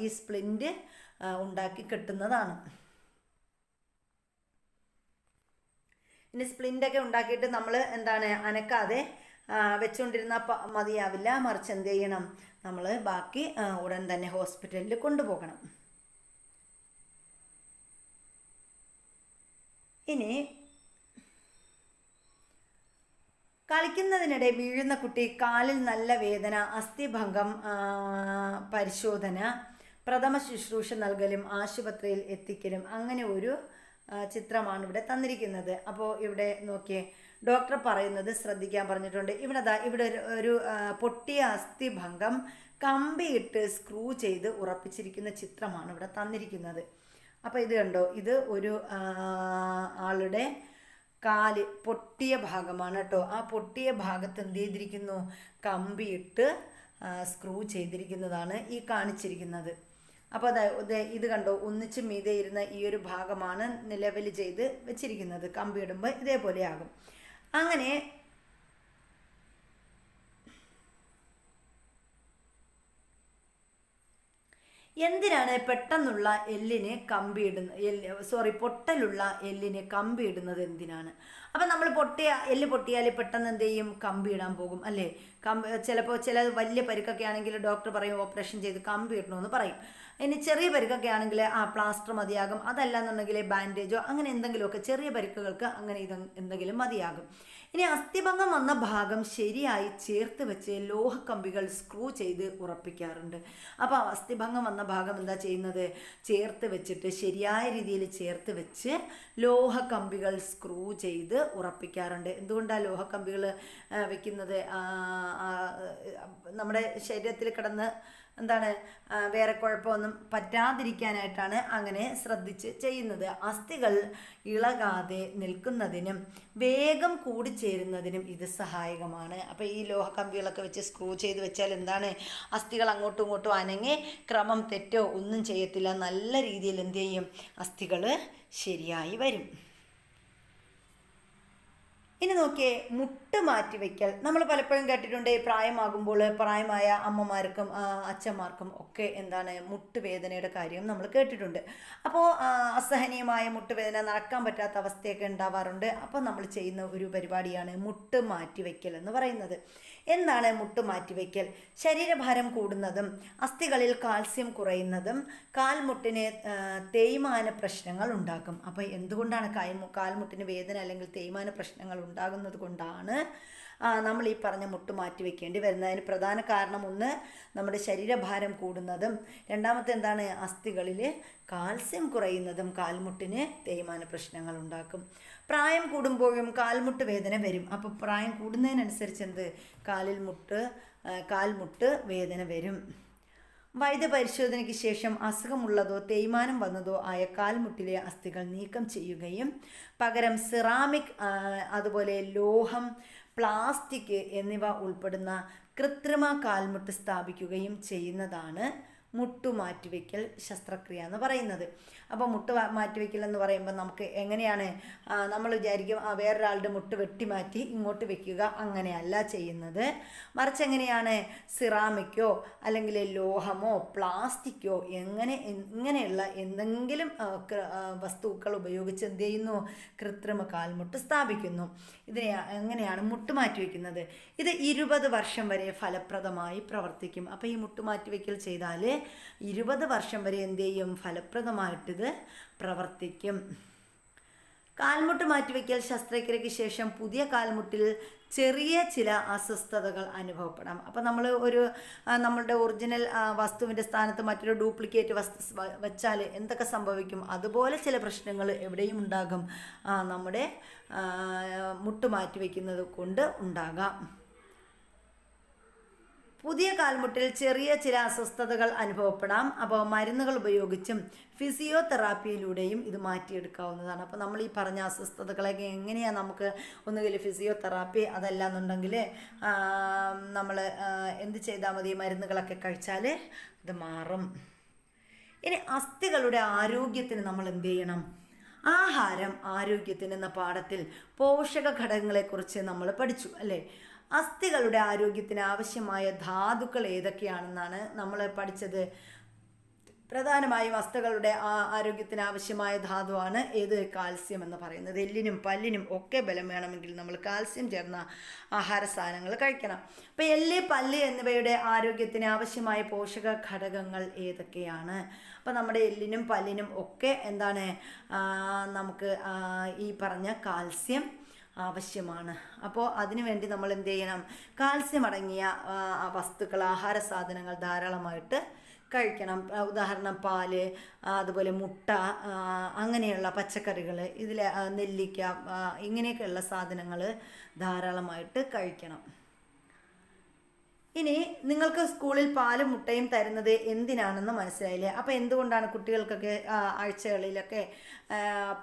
ഈ സ്പ്ലിൻ്റ് ഉണ്ടാക്കി കെട്ടുന്നതാണ്. ഇനി സ്പ്ലിൻ്റൊക്കെ ഉണ്ടാക്കിയിട്ട് നമ്മൾ എന്താണ് അനക്കാതെ വെച്ചുകൊണ്ടിരുന്നാൽ മതിയാവില്ല, മറിച്ച് എന്ത് ചെയ്യണം? നമ്മൾ ബാക്കി ഉടൻ തന്നെ ഹോസ്പിറ്റലിൽ കൊണ്ടുപോകണം. ഇനി കളിക്കുന്നതിനിടെ വീഴുന്ന കുട്ടി, കാലിൽ നല്ല വേദന, അസ്ഥിഭംഗം, പരിശോധന, പ്രഥമ ശുശ്രൂഷ നൽകലും ആശുപത്രിയിൽ എത്തിക്കലും, അങ്ങനെ ഒരു ചിത്രമാണ് ഇവിടെ തന്നിരിക്കുന്നത്. അപ്പോൾ ഇവിടെ നോക്കിയേ, ഡോക്ടർ പറയുന്നത് ശ്രദ്ധിക്കാൻ പറഞ്ഞിട്ടുണ്ട്. ഇവിടെ ഒരു പൊട്ടിയ അസ്ഥിഭംഗം കമ്പിയിട്ട് സ്ക്രൂ ചെയ്ത് ഉറപ്പിച്ചിരിക്കുന്ന ചിത്രമാണ് ഇവിടെ തന്നിരിക്കുന്നത്. അപ്പോൾ ഇത് കണ്ടോ, ഇത് ഒരു ആളുടെ കാല് പൊട്ടിയ ഭാഗമാണ് കേട്ടോ. ആ പൊട്ടിയ ഭാഗത്ത് എന്ത് ചെയ്തിരിക്കുന്നു? കമ്പിയിട്ട് സ്ക്രൂ ചെയ്തിരിക്കുന്നതാണ് ഈ കാണിച്ചിരിക്കുന്നത്. അപ്പോൾ ഇത് കണ്ടോ, ഒന്നിച്ച് മീതെ ഇരുന്ന ഈ ഒരു ഭാഗമാണ് ലെവൽ ചെയ്ത് വെച്ചിരിക്കുന്നത്. കമ്പിയിടുമ്പോൾ ഇതേപോലെ ആകും. അങ്ങനെ എന്തിനാണ് പെട്ടെന്നുള്ള എല്ലിന് പൊട്ടലുള്ള എല്ലിന് കമ്പിയിടുന്നത് എന്തിനാണ്? അപ്പം നമ്മൾ എല്ല് പൊട്ടിയാൽ പെട്ടെന്ന് എന്ത് ചെയ്യും? കമ്പിയിടാൻ പോകും അല്ലേ? ചിലപ്പോൾ ചില വലിയ പരിക്കൊക്കെ ആണെങ്കിൽ ഡോക്ടർ പറയും ഓപ്പറേഷൻ ചെയ്ത് കമ്പി ഇടണമെന്ന് പറയും. ഇനി ചെറിയ പരിക്കൊക്കെ ആണെങ്കിൽ പ്ലാസ്റ്റർ മതിയാകും. അതല്ല എന്നുണ്ടെങ്കിൽ ബാൻഡേജോ അങ്ങനെ എന്തെങ്കിലുമൊക്കെ ചെറിയ പരിക്കുകൾക്ക് അങ്ങനെ എന്തെങ്കിലും മതിയാകും. ഇനി അസ്ഥിഭംഗം വന്ന ഭാഗം ശരിയായി ചേർത്ത് വെച്ച് ലോഹക്കമ്പികൾ സ്ക്രൂ ചെയ്ത് ഉറപ്പിക്കാറുണ്ട്. അപ്പോൾ അസ്ഥിഭംഗം വന്ന ഭാഗം എന്താ ചെയ്യുന്നത്? ചേർത്ത് വെച്ചിട്ട് ശരിയായ രീതിയിൽ ചേർത്ത് വെച്ച് ലോഹക്കമ്പികൾ സ്ക്രൂ ചെയ്ത് ഉറപ്പിക്കാറുണ്ട്. എന്തുകൊണ്ടാണ് ലോഹക്കമ്പികൾ വെക്കുന്നത്? നമ്മുടെ ശരീരത്തിൽ കിടന്ന് വേറെ കുഴപ്പമൊന്നും പറ്റാതിരിക്കാനായിട്ടാണ് അങ്ങനെ ശ്രദ്ധിച്ച് ചെയ്യുന്നത്. അസ്ഥികൾ ഇളകാതെ നിൽക്കുന്നതിനും വേഗം കൂടിച്ചേരുന്നതിനും ഇത് സഹായകമാണ്. അപ്പോൾ ഈ ലോഹക്കമ്പികളൊക്കെ വെച്ച് സ്ക്രൂ ചെയ്ത് വെച്ചാൽ അസ്ഥികൾ അങ്ങോട്ടും ഇങ്ങോട്ടും അനങ്ങി ക്രമം തെറ്റോ ഒന്നും ചെയ്യത്തില്ല. നല്ല രീതിയിൽ എന്ത് ചെയ്യും? അസ്ഥികൾ ശരിയായി വരും. ഇനി നോക്കിയേ, മുട്ട് മാറ്റിവെക്കൽ. നമ്മൾ പലപ്പോഴും കേട്ടിട്ടുണ്ട്, പ്രായമായ അമ്മമാർക്കും അച്ഛന്മാർക്കും ഒക്കെ മുട്ടുവേദനയുടെ കാര്യം നമ്മൾ കേട്ടിട്ടുണ്ട്. അപ്പോൾ അസഹനീയമായ മുട്ടുവേദന, നടക്കാൻ പറ്റാത്ത അവസ്ഥയൊക്കെ ഉണ്ടാവാറുണ്ട്. അപ്പോൾ നമ്മൾ ചെയ്യുന്ന ഒരു പരിപാടിയാണ് മുട്ട് മാറ്റിവെക്കൽ എന്ന് പറയുന്നത്. എന്താണ് മുട്ട് മാറ്റിവെക്കൽ? ശരീരഭാരം കൂടുന്നതും അസ്ഥികളിൽ കാൽസ്യം കുറയുന്നതും കാൽമുട്ടിന് തേയ്മാന പ്രശ്നങ്ങൾ ഉണ്ടാക്കും. അപ്പോൾ എന്തുകൊണ്ടാണ് കാൽമുട്ടിന് വേദന അല്ലെങ്കിൽ തേയ്മാന പ്രശ്നങ്ങൾ ഉണ്ടാകുന്നത് കൊണ്ടാണ് നമ്മൾ ഈ പറഞ്ഞ മുട്ട് മാറ്റി വെക്കേണ്ടി വരുന്നത്. അതിന് പ്രധാന കാരണം ഒന്ന് നമ്മുടെ ശരീരഭാരം കൂടുന്നതും, രണ്ടാമത്തെ അസ്ഥികളിൽ കാൽസ്യം കുറയുന്നതും കാൽമുട്ടിന് തേയ്മാന പ്രശ്നങ്ങൾ ഉണ്ടാക്കും. പ്രായം കൂടുമ്പോഴും കാൽമുട്ട് വേദന വരും. അപ്പോൾ പ്രായം കൂടുന്നതിനനുസരിച്ച് കാൽമുട്ട് വേദന വരും. വൈദ്യപരിശോധനയ്ക്ക് ശേഷം അസുഖമുള്ളതോ തേയ്മാനം വന്നതോ ആയ കാൽമുട്ടിലെ അസ്ഥികൾ നീക്കം ചെയ്യുകയും പകരം സിറാമിക്, അതുപോലെ ലോഹം, പ്ലാസ്റ്റിക് എന്നിവ ഉൾപ്പെടുന്ന കൃത്രിമ കാൽമുട്ട് സ്ഥാപിക്കുകയും ചെയ്യുന്നതാണ് മുട്ടുമാറ്റിവെക്കൽ ശസ്ത്രക്രിയ എന്ന് പറയുന്നത്. അപ്പോൾ മാറ്റിവെക്കൽ എന്ന് പറയുമ്പോൾ നമുക്ക് എങ്ങനെയാണ്, നമ്മൾ വിചാരിക്കും വേറൊരാളുടെ മുട്ട് വെട്ടിമാറ്റി ഇങ്ങോട്ട് വെക്കുക, അങ്ങനെയല്ല ചെയ്യുന്നത്. മറിച്ച് എങ്ങനെയാണ്, സിറാമിക്കോ അല്ലെങ്കിൽ ലോഹമോ പ്ലാസ്റ്റിക്കോ ഇങ്ങനെയുള്ള എന്തെങ്കിലും വസ്തുക്കൾ ഉപയോഗിച്ച് എന്ത് ചെയ്യുന്നു? കൃത്രിമ കാൽമുട്ട് സ്ഥാപിക്കുന്നു. എങ്ങനെയാണ് മുട്ട് മാറ്റിവെക്കുന്നത്? ഇത് 20 വർഷം വരെ ഫലപ്രദമായി പ്രവർത്തിക്കും. അപ്പോൾ ഈ മുട്ട് മാറ്റിവെക്കൽ ചെയ്താൽ 20 വർഷം വരെ എന്ത് ചെയ്യും? ഫലപ്രദമായിട്ടിത് പ്രവർത്തിക്കും. കാൽമുട്ട് മാറ്റിവെക്കൽ ശസ്ത്രക്രിയയ്ക്ക് ശേഷം പുതിയ കാൽമുട്ടിൽ ചെറിയ ചില അസ്വസ്ഥതകൾ അനുഭവപ്പെടാം. അപ്പോൾ നമ്മൾ നമ്മളുടെ ഒറിജിനൽ വസ്തുവിൻ്റെ സ്ഥാനത്ത് മറ്റൊരു ഡ്യൂപ്ലിക്കേറ്റ് വസ്തു വെച്ചാൽ എന്തൊക്കെ സംഭവിക്കും? അതുപോലെ ചില പ്രശ്നങ്ങൾ എവിടെയും ഉണ്ടാകും. നമ്മുടെ മുട്ട് മാറ്റിവെക്കുന്നത് കൊണ്ട് ഉണ്ടാകാം. പുതിയ കാൽമുട്ടിൽ ചെറിയ ചില അസ്വസ്ഥതകൾ അനുഭവപ്പെടാം. അപ്പോൾ മരുന്നുകൾ ഉപയോഗിച്ചും ഫിസിയോതെറാപ്പിയിലൂടെയും ഇത് മാറ്റിയെടുക്കാവുന്നതാണ്. അപ്പോൾ നമ്മൾ ഈ പറഞ്ഞ അസ്വസ്ഥതകളൊക്കെ എങ്ങനെയാണ് നമുക്ക് ഒന്നുകിൽ ഫിസിയോതെറാപ്പി, അതല്ല എന്നുണ്ടെങ്കിൽ നമ്മൾ എന്ത് ചെയ്താൽ മതി? മരുന്നുകളൊക്കെ കഴിച്ചാൽ ഇത് മാറും. ഇനി അസ്ഥികളുടെ ആരോഗ്യത്തിന് നമ്മൾ എന്ത് ചെയ്യണം? ആഹാരം ആരോഗ്യത്തിന് എന്ന പാഠത്തിൽ പോഷക ഘടകങ്ങളെക്കുറിച്ച് നമ്മൾ പഠിച്ചു അല്ലേ? അസ്ഥികളുടെ ആരോഗ്യത്തിന് ആവശ്യമായ ധാതുക്കൾ ഏതൊക്കെയാണെന്നാണ് നമ്മൾ പഠിച്ചത്. പ്രധാനമായും അസ്ഥികളുടെ ആരോഗ്യത്തിന് ആവശ്യമായ ധാതുവാണ് കാൽസ്യം എന്ന് പറയുന്നത്. എല്ലിനും പല്ലിനും ഒക്കെ ബലം വേണമെങ്കിൽ നമ്മൾ കാൽസ്യം ചേർന്ന ആഹാര സാധനങ്ങൾ കഴിക്കണം. അപ്പോൾ എല്ല്, പല്ല് എന്നിവയുടെ ആരോഗ്യത്തിന് ആവശ്യമായ പോഷക ഘടകങ്ങൾ ഏതൊക്കെയാണ്? അപ്പോൾ നമ്മുടെ എല്ലിനും പല്ലിനും ഒക്കെ നമുക്ക് ഈ പറഞ്ഞ കാൽസ്യം ആവശ്യമാണ്. അപ്പോൾ അതിനുവേണ്ടി നമ്മൾ എന്ത് ചെയ്യണം? കാൽസ്യം അടങ്ങിയ വസ്തുക്കൾ, ആഹാര സാധനങ്ങൾ ധാരാളമായിട്ട് കഴിക്കണം. ഉദാഹരണം പാല്, അതുപോലെ മുട്ട, അങ്ങനെയുള്ള പച്ചക്കറികൾ, നെല്ലിക്ക, ഇങ്ങനെയൊക്കെയുള്ള സാധനങ്ങൾ ധാരാളമായിട്ട് കഴിക്കണം. ഇനി നിങ്ങൾക്ക് സ്കൂളിൽ പാലും മുട്ടയും തരുന്നത് എന്തിനാണെന്ന് മനസ്സിലായില്ലേ? അപ്പോൾ എന്തുകൊണ്ടാണ് കുട്ടികൾക്കൊക്കെ ആഴ്ചകളിലൊക്കെ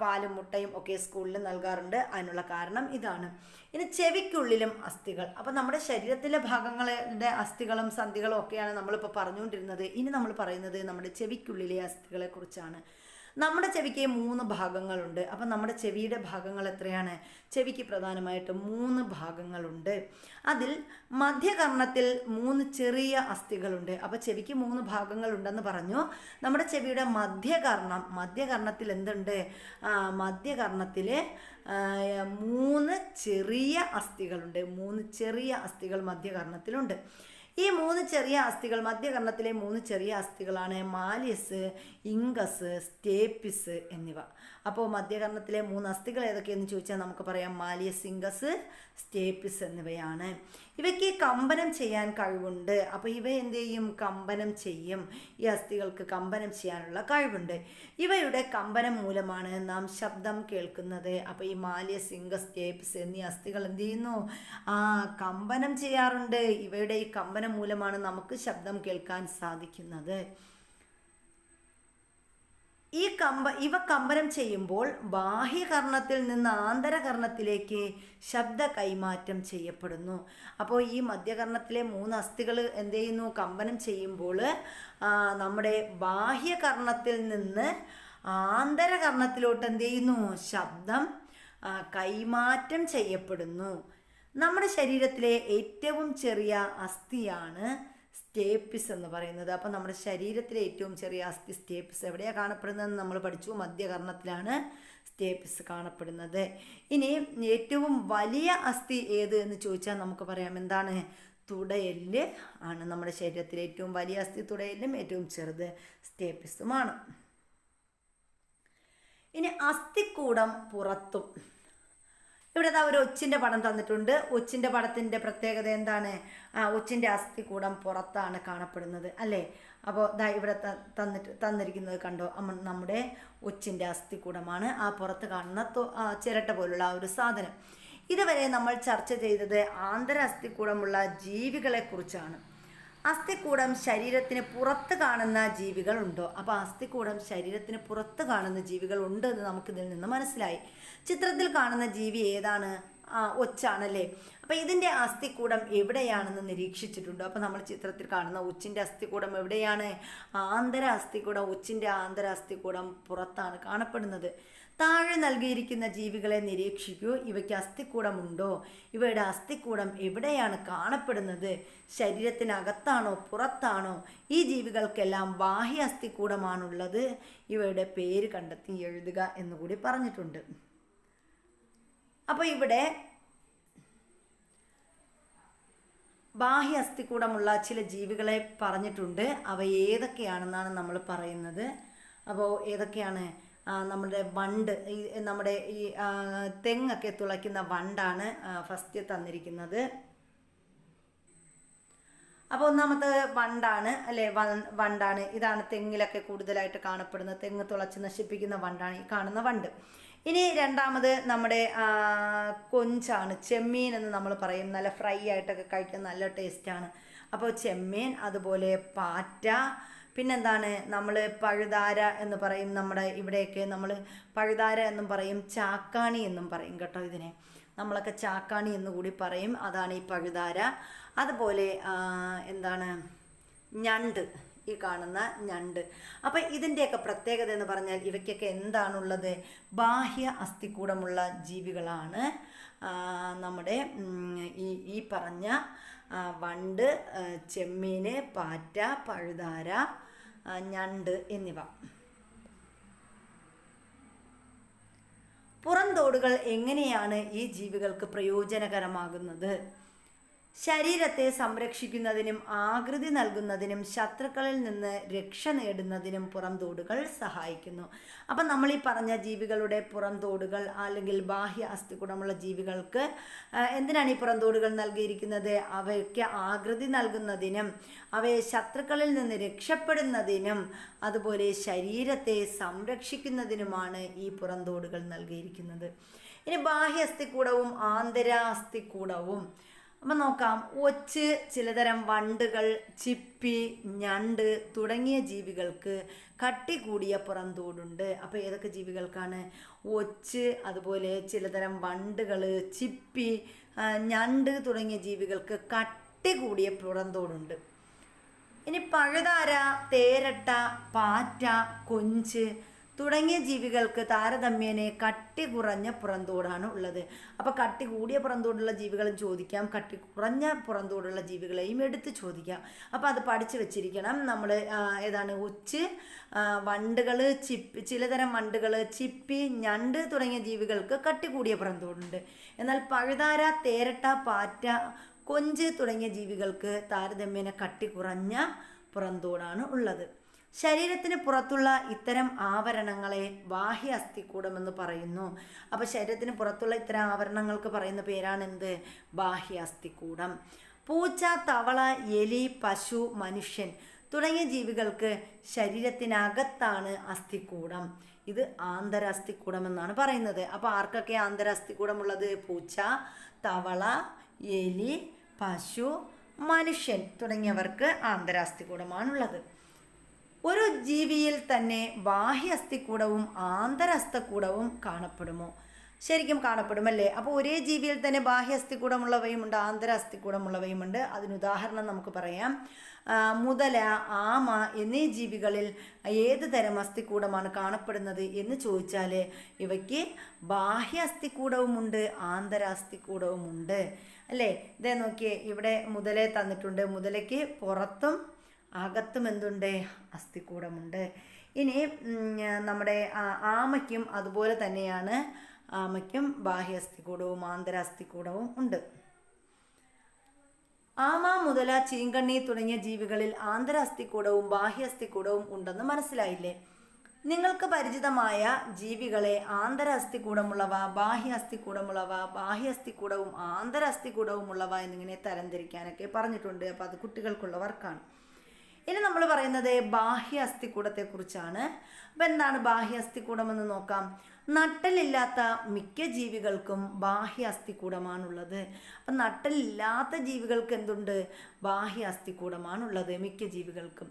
പാലും മുട്ടയും ഒക്കെ സ്കൂളിൽ നൽകാറുണ്ട്? അതിനുള്ള കാരണം ഇതാണ്. ഇനി ചെവിക്കുള്ളിലും അസ്ഥികൾ. അപ്പോൾ നമ്മുടെ ശരീരത്തിലെ ഭാഗങ്ങളുടെ അസ്ഥികളും സന്ധികളും ഒക്കെയാണ് നമ്മളിപ്പോൾ പറഞ്ഞുകൊണ്ടിരുന്നത്. ഇനി നമ്മൾ പറയുന്നത് നമ്മുടെ ചെവിക്കുള്ളിലെ അസ്ഥികളെ കുറിച്ചാണ്. നമ്മുടെ ചെവിക്ക് 3 ഭാഗങ്ങളുണ്ട്. അപ്പം നമ്മുടെ ചെവിയുടെ ഭാഗങ്ങൾ എത്രയാണ്? ചെവിക്ക് പ്രധാനമായിട്ട് 3 ഭാഗങ്ങളുണ്ട്. അതിൽ മധ്യകർണത്തിൽ 3 ചെറിയ അസ്ഥികളുണ്ട്. അപ്പോൾ ചെവിക്ക് 3 ഭാഗങ്ങളുണ്ടെന്ന് പറഞ്ഞു. നമ്മുടെ ചെവിയുടെ മധ്യകർണത്തിൽ എന്തുണ്ട്? മധ്യകർണത്തിൽ 3 ചെറിയ അസ്ഥികളുണ്ട്. 3 ചെറിയ അസ്ഥികൾ മധ്യകർണത്തിലുണ്ട്. ഈ 3 ചെറിയ അസ്ഥികൾ, മധ്യകർണത്തിലെ 3 ചെറിയ അസ്ഥികളാണ് മാലിയസ്, ഇംഗസ്, സ്റ്റേപ്പിസ് എന്നിവ. അപ്പോൾ മധ്യകർണത്തിലെ 3 അസ്ഥികൾ ഏതൊക്കെയെന്ന് ചോദിച്ചാൽ നമുക്ക് പറയാം മാലിയസ്, ഇംഗസ്, സ്റ്റേപ്പിസ് എന്നിവയാണ്. ഇവയ്ക്ക് കമ്പനം ചെയ്യാൻ കഴിവുണ്ട്. അപ്പോൾ ഇവ എന്ത് ചെയ്യും? കമ്പനം ചെയ്യും. ഈ അസ്ഥികൾക്ക് കമ്പനം ചെയ്യാനുള്ള കഴിവുണ്ട്. ഇവയുടെ കമ്പനം മൂലമാണ് നാം ശബ്ദം കേൾക്കുന്നത്. അപ്പോൾ ഈ മാലിയസ്, ഇംഗസ്, സ്റ്റേപ്പിസ് എന്നീ അസ്ഥികൾ എന്ത് ചെയ്യുന്നു? കമ്പനം ചെയ്യാറുണ്ട്. ഇവയുടെ ഈ കമ്പനം മൂലമാണ് നമുക്ക് ശബ്ദം കേൾക്കാൻ സാധിക്കുന്നത്. ഇവ കമ്പനം ചെയ്യുമ്പോൾ ബാഹ്യകർണത്തിൽ നിന്ന് ആന്തരകർണത്തിലേക്ക് ശബ്ദ കൈമാറ്റം ചെയ്യപ്പെടുന്നു. അപ്പോൾ ഈ മധ്യകർണത്തിലെ 3 അസ്ഥികൾ എന്ത് ചെയ്യുന്നു? കമ്പനം ചെയ്യുമ്പോൾ നമ്മുടെ ബാഹ്യകർണത്തിൽ നിന്ന് ആന്തരകർണത്തിലോട്ട് എന്ത് ചെയ്യുന്നു? ശബ്ദം കൈമാറ്റം ചെയ്യപ്പെടുന്നു. നമ്മുടെ ശരീരത്തിലെ ഏറ്റവും ചെറിയ അസ്ഥിയാണ് സ്റ്റേപ്പിസ് എന്ന് പറയുന്നത്. അപ്പം നമ്മുടെ ശരീരത്തിലെ ഏറ്റവും ചെറിയ അസ്ഥി സ്റ്റേപ്പിസ് എവിടെയാണ് കാണപ്പെടുന്നതെന്ന് നമ്മൾ പഠിച്ചു. മധ്യകർണത്തിലാണ് സ്റ്റേപ്പിസ് കാണപ്പെടുന്നത്. ഇനി ഏറ്റവും വലിയ അസ്ഥി ഏത് എന്ന് ചോദിച്ചാൽ നമുക്ക് പറയാം എന്താണ്? തുടയെല്ല് ആണ്. നമ്മുടെ ശരീരത്തിലെ ഏറ്റവും വലിയ അസ്ഥി തുടയെല്ലും ഏറ്റവും ചെറുത് സ്റ്റേപ്പിസുമാണ്. ഇനി അസ്ഥിക്കൂടം പുറത്തും. ഇവിടെ ഒരു ഒച്ചിൻ്റെ പടം തന്നിട്ടുണ്ട്. ഒച്ചിൻ്റെ പടത്തിൻ്റെ പ്രത്യേകത എന്താണ്? ഒച്ചിൻ്റെ അസ്ഥികൂടം പുറത്താണ് കാണപ്പെടുന്നത് അല്ലേ? അപ്പോൾ ഇവിടെ തന്നിരിക്കുന്നത് കണ്ടോ? നമ്മുടെ ഒച്ചിൻ്റെ അസ്ഥികൂടമാണ് ആ പുറത്ത് കാണുന്ന ചിരട്ട പോലുള്ള ഒരു സാധനം. ഇതുവരെ നമ്മൾ ചർച്ച ചെയ്തത് ആന്തര അസ്ഥികൂടമുള്ള ജീവികളെ കുറിച്ചാണ്. അസ്ഥികൂടം ശരീരത്തിന് പുറത്ത് കാണുന്ന ജീവികളുണ്ടോ? അപ്പോൾ അസ്ഥികൂടം ശരീരത്തിന് പുറത്ത് കാണുന്ന ജീവികൾ ഉണ്ട് എന്ന് നമുക്കിതിൽ നിന്ന് മനസ്സിലായി. ചിത്രത്തിൽ കാണുന്ന ജീവി ഏതാണ്? ഒച്ചാണല്ലേ. അപ്പോൾ ഇതിൻ്റെ അസ്ഥികൂടം എവിടെയാണെന്ന് നിരീക്ഷിച്ചിട്ടുണ്ടോ? അപ്പോൾ നമ്മൾ ചിത്രത്തിൽ കാണുന്ന ഒച്ചിൻ്റെ അസ്ഥികൂടം എവിടെയാണ്? ആന്തര അസ്ഥികൂടം. ഒച്ചിൻ്റെ ആന്തര അസ്ഥികൂടം പുറത്താണ് കാണപ്പെടുന്നത്. താഴെ നൽകിയിരിക്കുന്ന ജീവികളെ നിരീക്ഷിക്കൂ. ഇവയ്ക്ക് അസ്ഥികൂടമുണ്ടോ? ഇവയുടെ അസ്ഥികൂടം എവിടെയാണ് കാണപ്പെടുന്നത്? ശരീരത്തിനകത്താണോ പുറത്താണോ? ഈ ജീവികൾക്കെല്ലാം ബാഹ്യ അസ്ഥികൂടമാണുള്ളത്. ഇവയുടെ പേര് കണ്ടെത്തി എഴുതുക എന്നുകൂടി പറഞ്ഞിട്ടുണ്ട്. അപ്പോൾ ഇവിടെ ബാഹ്യ അസ്ഥികൂടമുള്ള ചില ജീവികളെ പറഞ്ഞിട്ടുണ്ട്. അവ ഏതൊക്കെയാണെന്നാണ് നമ്മൾ പറയുന്നത്. അപ്പോൾ ഏതൊക്കെയാണ്? നമ്മുടെ വണ്ട്, നമ്മുടെ ഈ തെങ്ങൊക്കെ തുളയ്ക്കുന്ന വണ്ടാണ് ഫസ്റ്റ് തന്നിരിക്കുന്നത്. അപ്പോൾ ഒന്നാമത്തെ വണ്ടാണ് അല്ലേ? വണ്ടാണ്. ഇതാണ് തെങ്ങിലൊക്കെ കൂടുതലായിട്ട് കാണപ്പെടുന്നത്. തെങ്ങ് തുളച്ച് നശിപ്പിക്കുന്ന വണ്ടാണ് ഈ കാണുന്ന വണ്ട്. ഇനി രണ്ടാമത് നമ്മുടെ കൊഞ്ചാണ്. ചെമ്മീൻ എന്ന് നമ്മൾ പറയും. നല്ല ഫ്രൈ ആയിട്ടൊക്കെ കഴിക്കാൻ നല്ല ടേസ്റ്റാണ്. അപ്പോൾ ചെമ്മീൻ, അതുപോലെ പാറ്റ, പിന്നെന്താണ് നമ്മൾ പഴുതാര എന്ന് പറയും. നമ്മുടെ ഇവിടെയൊക്കെ നമ്മൾ പഴുതാര എന്നും പറയും, ചാക്കാണി എന്നും പറയും കേട്ടോ. ഇതിനെ നമ്മളൊക്കെ ചാക്കാണി എന്നുകൂടി പറയും. അതാണ് ഈ പഴുതാര. അതുപോലെ എന്താണ് ഞണ്ട്, ഈ കാണുന്ന ഞണ്ട്. അപ്പം ഇതിൻ്റെയൊക്കെ പ്രത്യേകത എന്ന് പറഞ്ഞാൽ ഇവയ്ക്കൊക്കെ എന്താണുള്ളത്? ബാഹ്യ അസ്ഥികൂടമുള്ള ജീവികളാണ്. നമ്മുടെ ഈ പറഞ്ഞ വണ്ട്, ചെമ്മീൻ, പാറ്റ, പഴുതാര, ഞണ്ട് എന്നിവ. പുറംതോടുകൾ എങ്ങനെയാണ് ഈ ജീവികൾക്ക് പ്രയോജനകരമാകുന്നത്? ശരീരത്തെ സംരക്ഷിക്കുന്നതിനും ആകൃതി നൽകുന്നതിനും ശത്രുക്കളിൽ നിന്ന് രക്ഷ നേടുന്നതിനും പുറംതോടുകൾ സഹായിക്കുന്നു. അപ്പം നമ്മൾ ഈ പറഞ്ഞ ജീവികളുടെ പുറംതോടുകൾ അല്ലെങ്കിൽ ബാഹ്യ അസ്ഥികൂടമുള്ള ജീവികൾക്ക് എന്തിനാണ് ഈ പുറംതോടുകൾ നൽകിയിരിക്കുന്നത്? അവയ്ക്ക് ആകൃതി നൽകുന്നതിനും അവയെ ശത്രുക്കളിൽ നിന്ന് രക്ഷപ്പെടുന്നതിനും അതുപോലെ ശരീരത്തെ സംരക്ഷിക്കുന്നതിനുമാണ് ഈ പുറംതോടുകൾ നൽകിയിരിക്കുന്നത്. ഇനി ബാഹ്യ അസ്ഥികൂടവും ആന്തര അസ്ഥികൂടവും. അപ്പം നോക്കാം. ഒച്ച്, ചിലതരം വണ്ടുകൾ, ചിപ്പി, ഞണ്ട് തുടങ്ങിയ ജീവികൾക്ക് കട്ടി കൂടിയ പുറന്തോടുണ്ട്. അപ്പോൾ ഏതൊക്കെ ജീവികൾക്കാണ്? ഒച്ച്, അതുപോലെ ചിലതരം വണ്ടുകൾ, ചിപ്പി, ഞണ്ട് തുടങ്ങിയ ജീവികൾക്ക് കട്ടി കൂടിയ പുറന്തോടുണ്ട്. ഇനി പഴുതാര, തേരട്ട, പാറ്റ, കൊഞ്ച് തുടങ്ങിയ ജീവികൾക്ക് താരതമ്യേന കട്ടി കുറഞ്ഞ പുറന്തോടാണ് ഉള്ളത്. അപ്പോൾ കട്ടി കൂടിയ പുറന്തോടുള്ള ജീവികളും ചോദിക്കാം, കട്ടി കുറഞ്ഞ പുറന്തോടുള്ള ജീവികളെയും എടുത്ത് ചോദിക്കാം. അപ്പോൾ അത് പഠിച്ചു വെച്ചിരിക്കണം നമ്മൾ. ഏതാണ്? ഒച്ച്, വണ്ടുകൾ, ചിപ്പി, ചിലതരം വണ്ടുകൾ, ചിപ്പി, ഞണ്ട് തുടങ്ങിയ ജീവികൾക്ക് കട്ടി കൂടിയ പുറന്തോടുണ്ട്. എന്നാൽ പഴുതാര, തേരട്ട, പാറ്റ, കൊഞ്ച് തുടങ്ങിയ ജീവികൾക്ക് താരതമ്യേന കട്ടി കുറഞ്ഞ പുറന്തോടാണ് ഉള്ളത്. ശരീരത്തിന് പുറത്തുള്ള ഇത്തരം ആവരണങ്ങളെ ബാഹ്യ അസ്ഥികൂടമെന്ന് പറയുന്നു. അപ്പോൾ ശരീരത്തിന് പുറത്തുള്ള ഇത്തരം ആവരണങ്ങൾക്ക് പറയുന്ന പേരാണ് എന്ത്? ബാഹ്യ അസ്ഥികൂടം. പൂച്ച, തവള, എലി, പശു, മനുഷ്യൻ തുടങ്ങിയ ജീവികൾക്ക് ശരീരത്തിനകത്താണ് അസ്ഥികൂടം. ഇത് ആന്തരാസ്ഥികൂടം എന്നാണ് പറയുന്നത്. അപ്പോൾ ആർക്കൊക്കെ ആന്തരാസ്ഥികൂടമുള്ളത്? പൂച്ച, തവള, എലി, പശു, മനുഷ്യൻ തുടങ്ങിയവർക്ക് ആന്തരാസ്ഥികൂടമാണുള്ളത്. ഒരു ജീവിയിൽ തന്നെ ബാഹ്യ അസ്ഥികൂടവും ആന്തരാസ്ഥികൂടവും കാണപ്പെടുമോ? ശരിക്കും കാണപ്പെടുമല്ലേ? അപ്പോൾ ഒരേ ജീവിയിൽ തന്നെ ബാഹ്യ അസ്ഥികൂടമുള്ളവയുമുണ്ട്, ആന്തരാസ്ഥികൂടമുള്ളവയുമുണ്ട്. അതിനുദാഹരണം നമുക്ക് പറയാം. മുതല, ആമ എന്നീ ജീവികളിൽ ഏത് തരം അസ്ഥികൂടമാണ് കാണപ്പെടുന്നത് എന്ന് ചോദിച്ചാൽ ഇവയ്ക്ക് ബാഹ്യ അസ്ഥികൂടവുമുണ്ട്, ആന്തരാസ്ഥികൂടവുമുണ്ട് അല്ലേ? ഇതേ നോക്കിയേ, ഇവിടെ മുതലയെ തന്നിട്ടുണ്ട്. മുതലയ്ക്ക് പുറത്തും അകത്തും എന്തുണ്ട്? അസ്ഥികൂടമുണ്ട്. ഇനി നമ്മുടെ ആമയ്ക്കും അതുപോലെ തന്നെയാണ്. ആമയ്ക്കും ബാഹ്യ അസ്ഥികൂടവും ആന്തരാസ്ഥികൂടവും ഉണ്ട്. ആമ, മുതല, ചീങ്കണ്ണി തുടങ്ങിയ ജീവികളിൽ ആന്തരാസ്ഥികൂടവും ബാഹ്യ അസ്ഥികൂടവും ഉണ്ടെന്ന് മനസ്സിലായില്ലേ? നിങ്ങൾക്ക് പരിചിതമായ ജീവികളെ ആന്തരാസ്ഥികൂടമുള്ളവ, ബാഹ്യ അസ്ഥികൂടമുള്ളവ, ബാഹ്യ അസ്ഥികൂടവും ആന്തരാസ്ഥികൂടവുമുള്ളവ എന്നിങ്ങനെ തരംതിരിക്കാനൊക്കെ പറഞ്ഞിട്ടുണ്ട്. അപ്പോൾ അത് കുട്ടികൾക്കുള്ള വർക്കാണ്. ഇനി നമ്മൾ പറയുന്നത് ബാഹ്യ അസ്ഥികൂടത്തെക്കുറിച്ചാണ്. അപ്പം എന്താണ് ബാഹ്യ അസ്ഥികൂടം എന്ന് നോക്കാം. നട്ടലില്ലാത്ത മിക്ക ജീവികൾക്കും ബാഹ്യ അസ്ഥികൂടമാണുള്ളത്. അപ്പം നട്ടലില്ലാത്ത ജീവികൾക്ക് എന്തുണ്ട്? ബാഹ്യ അസ്ഥികൂടമാണുള്ളത് മിക്ക ജീവികൾക്കും.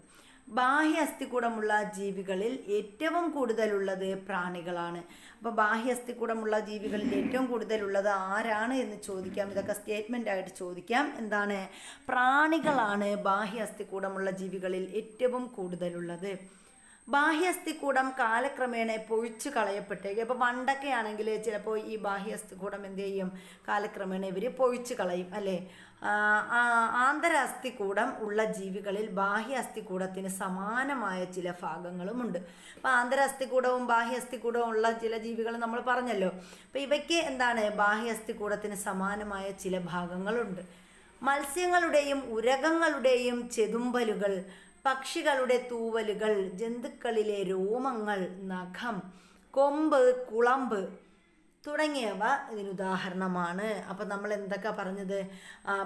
ബാഹ്യ അസ്ഥികൂടമുള്ള ജീവികളിൽ ഏറ്റവും കൂടുതലുള്ളത് പ്രാണികളാണ്. അപ്പോൾ ബാഹ്യ അസ്ഥികൂടമുള്ള ജീവികളിൽ ഏറ്റവും കൂടുതലുള്ളത് ആരാണ് എന്ന് ചോദിക്കാം. ഇതൊക്കെ സ്റ്റേറ്റ്മെൻ്റ് ആയിട്ട് ചോദിക്കാം. എന്താണ്? പ്രാണികളാണ് ബാഹ്യ അസ്ഥികൂടമുള്ള ജീവികളിൽ ഏറ്റവും കൂടുതലുള്ളത്. ബാഹ്യ അസ്ഥികൂടം കാലക്രമേണ പൊഴിച്ചു കളയപ്പെട്ടേക്കും. അപ്പോൾ വണ്ടൊക്കെ ആണെങ്കിൽ ചിലപ്പോൾ ഈ ബാഹ്യ അസ്ഥികൂടം എന്ത് ചെയ്യും? കാലക്രമേണ ഇവർ പൊഴിച്ചു കളയും അല്ലേ? ആന്തരാസ്ഥികൂടം ഉള്ള ജീവികളിൽ ബാഹ്യ അസ്ഥികൂടത്തിന് സമാനമായ ചില ഭാഗങ്ങളുമുണ്ട്. അപ്പോൾ ആന്തരാസ്ഥികൂടവും ബാഹ്യ അസ്ഥികൂടവും ഉള്ള ചില ജീവികൾ നമ്മൾ പറഞ്ഞല്ലോ. അപ്പോൾ ഇവയ്ക്ക് എന്താണ്? ബാഹ്യ അസ്ഥികൂടത്തിന് സമാനമായ ചില ഭാഗങ്ങളുണ്ട്. മത്സ്യങ്ങളുടെയും ഉരകങ്ങളുടെയും ചെതുമ്പലുകൾ, പക്ഷികളുടെ തൂവലുകൾ, ജന്തുക്കളിലെ രോമങ്ങൾ, നഖം, കൊമ്പ്, കുളമ്പ് തുടങ്ങിയവ ഇതിനുദാഹരണമാണ്. അപ്പം നമ്മൾ എന്തൊക്കെ പറഞ്ഞത്?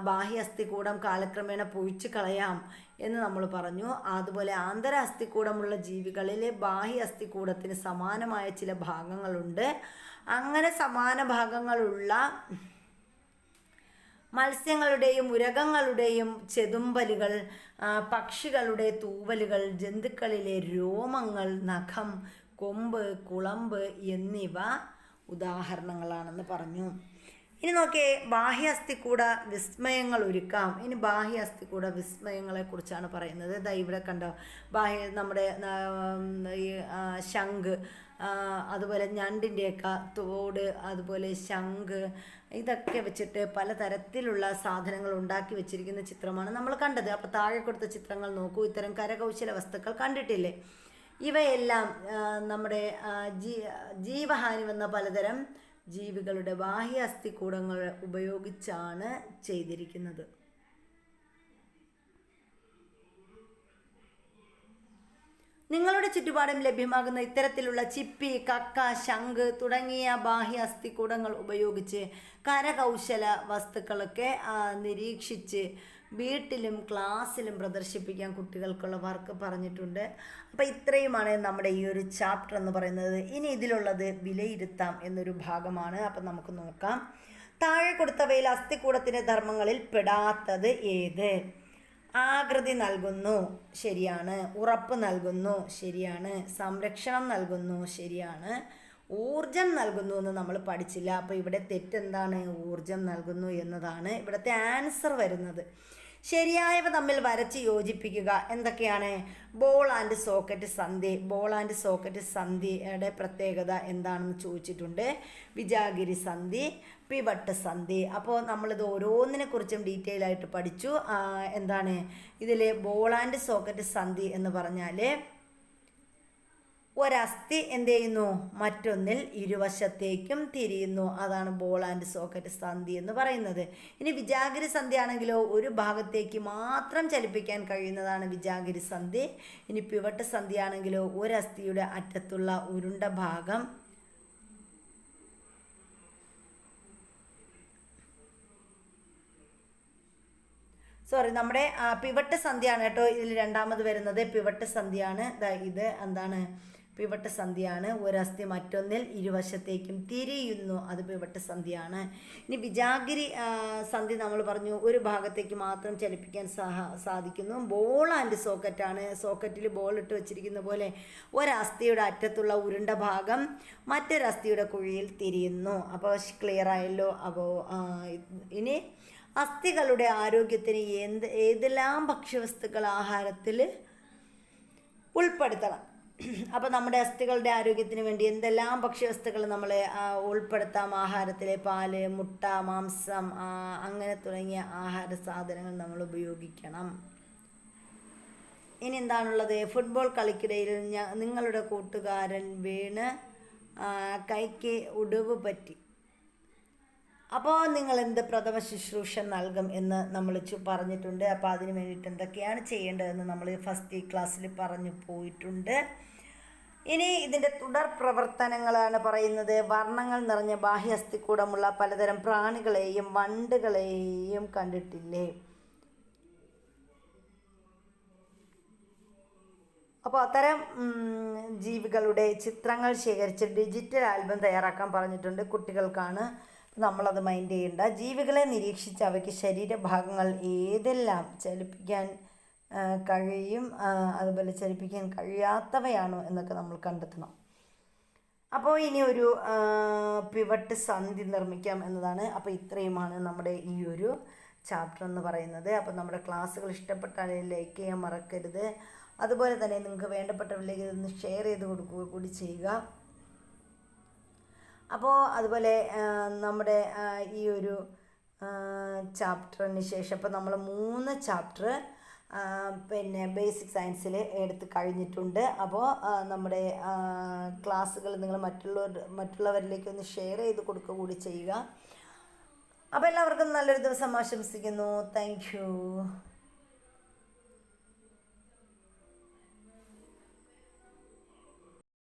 ബാഹ്യ അസ്ഥികൂടം കാലക്രമേണ പൊഴിച്ചു കളയാം എന്ന് നമ്മൾ പറഞ്ഞു. അതുപോലെ ആന്തരാസ്ഥികൂടമുള്ള ജീവികളിലെ ബാഹ്യ അസ്ഥികൂടത്തിന് സമാനമായ ചില ഭാഗങ്ങളുണ്ട്. അങ്ങനെ സമാന ഭാഗങ്ങളുള്ള മത്സ്യങ്ങളുടെയും ഉരകങ്ങളുടെയും ചെതുമ്പലുകൾ, പക്ഷികളുടെ തൂവലുകൾ, ജന്തുക്കളിലെ രോമങ്ങൾ, നഖം, കൊമ്പ്, കുളമ്പ് എന്നിവ ഉദാഹരണങ്ങളാണെന്ന് പറഞ്ഞു. ഇനി നോക്കിയേ, ബാഹ്യ അസ്ഥികൂട വിസ്മയങ്ങൾ ഒരുക്കാം. ഇനി ബാഹ്യ അസ്ഥികൂട വിസ്മയങ്ങളെ കുറിച്ചാണ് പറയുന്നത്. ദാ ഇവിടെ കണ്ടോ, നമ്മുടെ ഈ ശംഖ്, അതുപോലെ ഞണ്ടിൻ്റെയൊക്കെ തോട്, അതുപോലെ ശംഖ്, ഇതൊക്കെ വെച്ചിട്ട് പലതരത്തിലുള്ള സാധനങ്ങൾ ഉണ്ടാക്കി വെച്ചിരിക്കുന്ന ചിത്രമാണ് നമ്മൾ കണ്ടത്. അപ്പോൾ താഴെ കൊടുത്ത ചിത്രങ്ങൾ നോക്കൂ. ഇത്തരം കരകൗശല വസ്തുക്കൾ കണ്ടിട്ടില്ലേ? ഇവയെല്ലാം നമ്മുടെ ജീവഹാനി വന്ന പലതരം ജീവികളുടെ ബാഹ്യ അസ്ഥികൂടങ്ങൾ ഉപയോഗിച്ചാണ് ചെയ്തിരിക്കുന്നത്. നിങ്ങളുടെ ചുറ്റുപാടും ലഭ്യമാകുന്ന ഇത്തരത്തിലുള്ള ചിപ്പി, കക്ക, ശംഖ് തുടങ്ങിയ ബാഹ്യ അസ്ഥികൂടങ്ങൾ ഉപയോഗിച്ച് കരകൗശല വസ്തുക്കളൊക്കെ നിരീക്ഷിച്ച് വീട്ടിലും ക്ലാസ്സിലും പ്രദർശിപ്പിക്കാൻ കുട്ടികൾക്കുള്ള വർക്ക് പറഞ്ഞിട്ടുണ്ട്. അപ്പോൾ ഇത്രയുമാണ് നമ്മുടെ ഈ ഒരു ചാപ്റ്റർ എന്ന് പറയുന്നത്. ഇനി ഇതിലുള്ളത് വിലയിരുത്താം എന്നൊരു ഭാഗമാണ്. അപ്പം നമുക്ക് നോക്കാം. താഴെ കൊടുത്തവയിൽ അസ്ഥികൂടത്തിൻ്റെ ധർമ്മങ്ങളിൽ പെടാത്തത് ഏത്? ആകൃതി നൽകുന്നു, ശരിയാണ്. ഉറപ്പ് നൽകുന്നു, ശരിയാണ്. സംരക്ഷണം നൽകുന്നു, ശരിയാണ്. ഊർജം നൽകുന്നു എന്ന് നമ്മൾ പഠിച്ചില്ല. അപ്പോൾ ഇവിടെ തെറ്റെന്താണ്? ഊർജം നൽകുന്നു എന്നതാണ് ഇവിടുത്തെ ആൻസർ വരുന്നത്. ശരിയായവ തമ്മിൽ വരച്ച് യോജിപ്പിക്കുക. എന്തൊക്കെയാണ്? ബോൾ ആൻഡ് സോക്കറ്റ് സന്ധി. ബോൾ ആൻഡ് സോക്കറ്റ് സന്ധിയുടെ പ്രത്യേകത എന്താണെന്ന് ചോദിച്ചിട്ടുണ്ട്. വിജാഗിരി സന്ധി, പിവട്ട് സന്ധി. അപ്പോൾ നമ്മളിത് ഓരോന്നിനെ കുറിച്ചും ഡീറ്റെയിൽ ആയിട്ട് പഠിച്ചു. എന്താണ് ഇതിൽ ബോൾ ആൻഡ് സോക്കറ്റ് സന്ധി എന്ന് പറഞ്ഞാൽ ഒരസ്ഥി എന്ത് ചെയ്യുന്നു? മറ്റൊന്നിൽ ഇരുവശത്തേക്കും തിരിയുന്നു. അതാണ് ബോൾ ആൻഡ് സോക്കറ്റ് സന്ധി എന്ന് പറയുന്നത്. ഇനി വിജാഗിരി സന്ധി ആണെങ്കിലോ ഒരു ഭാഗത്തേക്ക് മാത്രം ചലിപ്പിക്കാൻ കഴിയുന്നതാണ് വിജാഗിരി സന്ധി. ഇനി പിവട്ട് സന്ധി ആണെങ്കിലോ ഒരസ്ഥിയുടെ അറ്റത്തുള്ള ഉരുണ്ട ഭാഗം നമ്മുടെ പിവട്ട് സന്ധിയാണ് കേട്ടോ ഇതിൽ രണ്ടാമത് വരുന്നത്. പിവട്ട് സന്ധിയാണ്. ഇത് എന്താണ്? പിവട്ട് സന്ധിയാണ്. ഒരസ്ഥി മറ്റൊന്നിൽ ഇരുവശത്തേക്കും തിരിയുന്നു, അത് പിവട്ട് സന്ധിയാണ്. ഇനി വിജാഗിരി സന്ധി നമ്മൾ പറഞ്ഞു ഒരു ഭാഗത്തേക്ക് മാത്രം ചലിപ്പിക്കാൻ സാധിക്കുന്നു. ബോൾ ആൻഡ് സോക്കറ്റാണ്. സോക്കറ്റിൽ ബോൾ ഇട്ട് വെച്ചിരിക്കുന്ന പോലെ ഒരസ്ഥിയുടെ അറ്റത്തുള്ള ഉരുണ്ട ഭാഗം മറ്റൊരസ്ഥിയുടെ കുഴിയിൽ തിരിയുന്നു. അപ്പോൾ ക്ലിയർ ആയല്ലോ. അപ്പോൾ ഇനി അസ്ഥികളുടെ ആരോഗ്യത്തിന് ഏതെല്ലാം ഭക്ഷ്യവസ്തുക്കൾ ആഹാരത്തിൽ ഉൾപ്പെടുത്തണം? അപ്പോൾ നമ്മുടെ അസ്ഥികളുടെ ആരോഗ്യത്തിന് വേണ്ടി എന്തെല്ലാം ഭക്ഷ്യവസ്തുക്കൾ നമ്മൾ ഉൾപ്പെടുത്താം ആഹാരത്തിൽ? പാല്, മുട്ട, മാംസം, അങ്ങനെ തുടങ്ങിയ ആഹാര സാധനങ്ങൾ നമ്മൾ ഉപയോഗിക്കണം. ഇനി എന്താണുള്ളത്? ഫുട്ബോൾ കളിക്കിടയിൽ നിങ്ങളുടെ കൂട്ടുകാരൻ വീണ് കൈക്ക് ഒടിവ് പറ്റി. അപ്പോൾ നിങ്ങൾ എന്ത് പ്രഥമ ശുശ്രൂഷ നൽകും എന്ന് നമ്മൾ പറഞ്ഞിട്ടുണ്ട്. അപ്പോൾ അതിന് വേണ്ടിയിട്ട് എന്തൊക്കെയാണ് ചെയ്യേണ്ടതെന്ന് നമ്മൾ ഫസ്റ്റ് ക്ലാസ്സിൽ പറഞ്ഞു പോയിട്ടുണ്ട്. ഇനി ഇതിൻ്റെ തുടർ പ്രവർത്തനങ്ങളാണ് പറയുന്നത്. വർണ്ണങ്ങൾ നിറഞ്ഞ ബാഹ്യസ്ഥികൂടമുള്ള പലതരം പ്രാണികളെയും വണ്ടുകളെയും കണ്ടിട്ടില്ലേ? അപ്പോൾ അത്തരം ജീവികളുടെ ചിത്രങ്ങൾ ശേഖരിച്ച് ഡിജിറ്റൽ ആൽബം തയ്യാറാക്കാൻ പറഞ്ഞിട്ടുണ്ട്. കുട്ടികൾക്കാണ്. നമ്മളത് മൈൻഡ് ചെയ്യേണ്ട. ജീവികളെ നിരീക്ഷിച്ച് അവയ്ക്ക് ശരീരഭാഗങ്ങൾ ഏതെല്ലാം ചലിപ്പിക്കാൻ കഴിയും, അതുപോലെ ചലിപ്പിക്കാൻ കഴിയാത്തവയാണോ എന്നൊക്കെ നമ്മൾ കണ്ടെത്തണം. അപ്പോൾ ഇനി ഒരു പിവട്ട് സന്ധി നിർമ്മിക്കാം എന്നതാണ്. അപ്പോൾ ഇത്രയുമാണ് നമ്മുടെ ഈ ഒരു ചാപ്റ്റർ എന്ന് പറയുന്നത്. അപ്പോൾ നമ്മുടെ ക്ലാസ്സുകൾ ഇഷ്ടപ്പെട്ടാൽ ലൈക്ക് ചെയ്യാൻ മറക്കരുത്. അതുപോലെ തന്നെ നിങ്ങൾക്ക് വേണ്ടപ്പെട്ടവരിലേക്ക് ഇതൊന്ന് ഷെയർ ചെയ്ത് കൊടുക്കുക കൂടി ചെയ്യുക. അപ്പോൾ അതുപോലെ നമ്മുടെ ഈ ഒരു ചാപ്റ്ററിന് ശേഷം ഇപ്പോൾ നമ്മൾ 3 ചാപ്റ്റർ പിന്നെ ബേസിക് സയൻസിൽ എടുത്ത് കഴിഞ്ഞിട്ടുണ്ട്. അപ്പോൾ നമ്മുടെ ക്ലാസ്സുകൾ നിങ്ങൾ മറ്റുള്ളവരിലേക്ക് ഒന്ന് ഷെയർ ചെയ്ത് കൊടുക്കുക കൂടി ചെയ്യുക. അപ്പോൾ എല്ലാവർക്കും നല്ലൊരു ദിവസം ആശംസിക്കുന്നു. Thank you.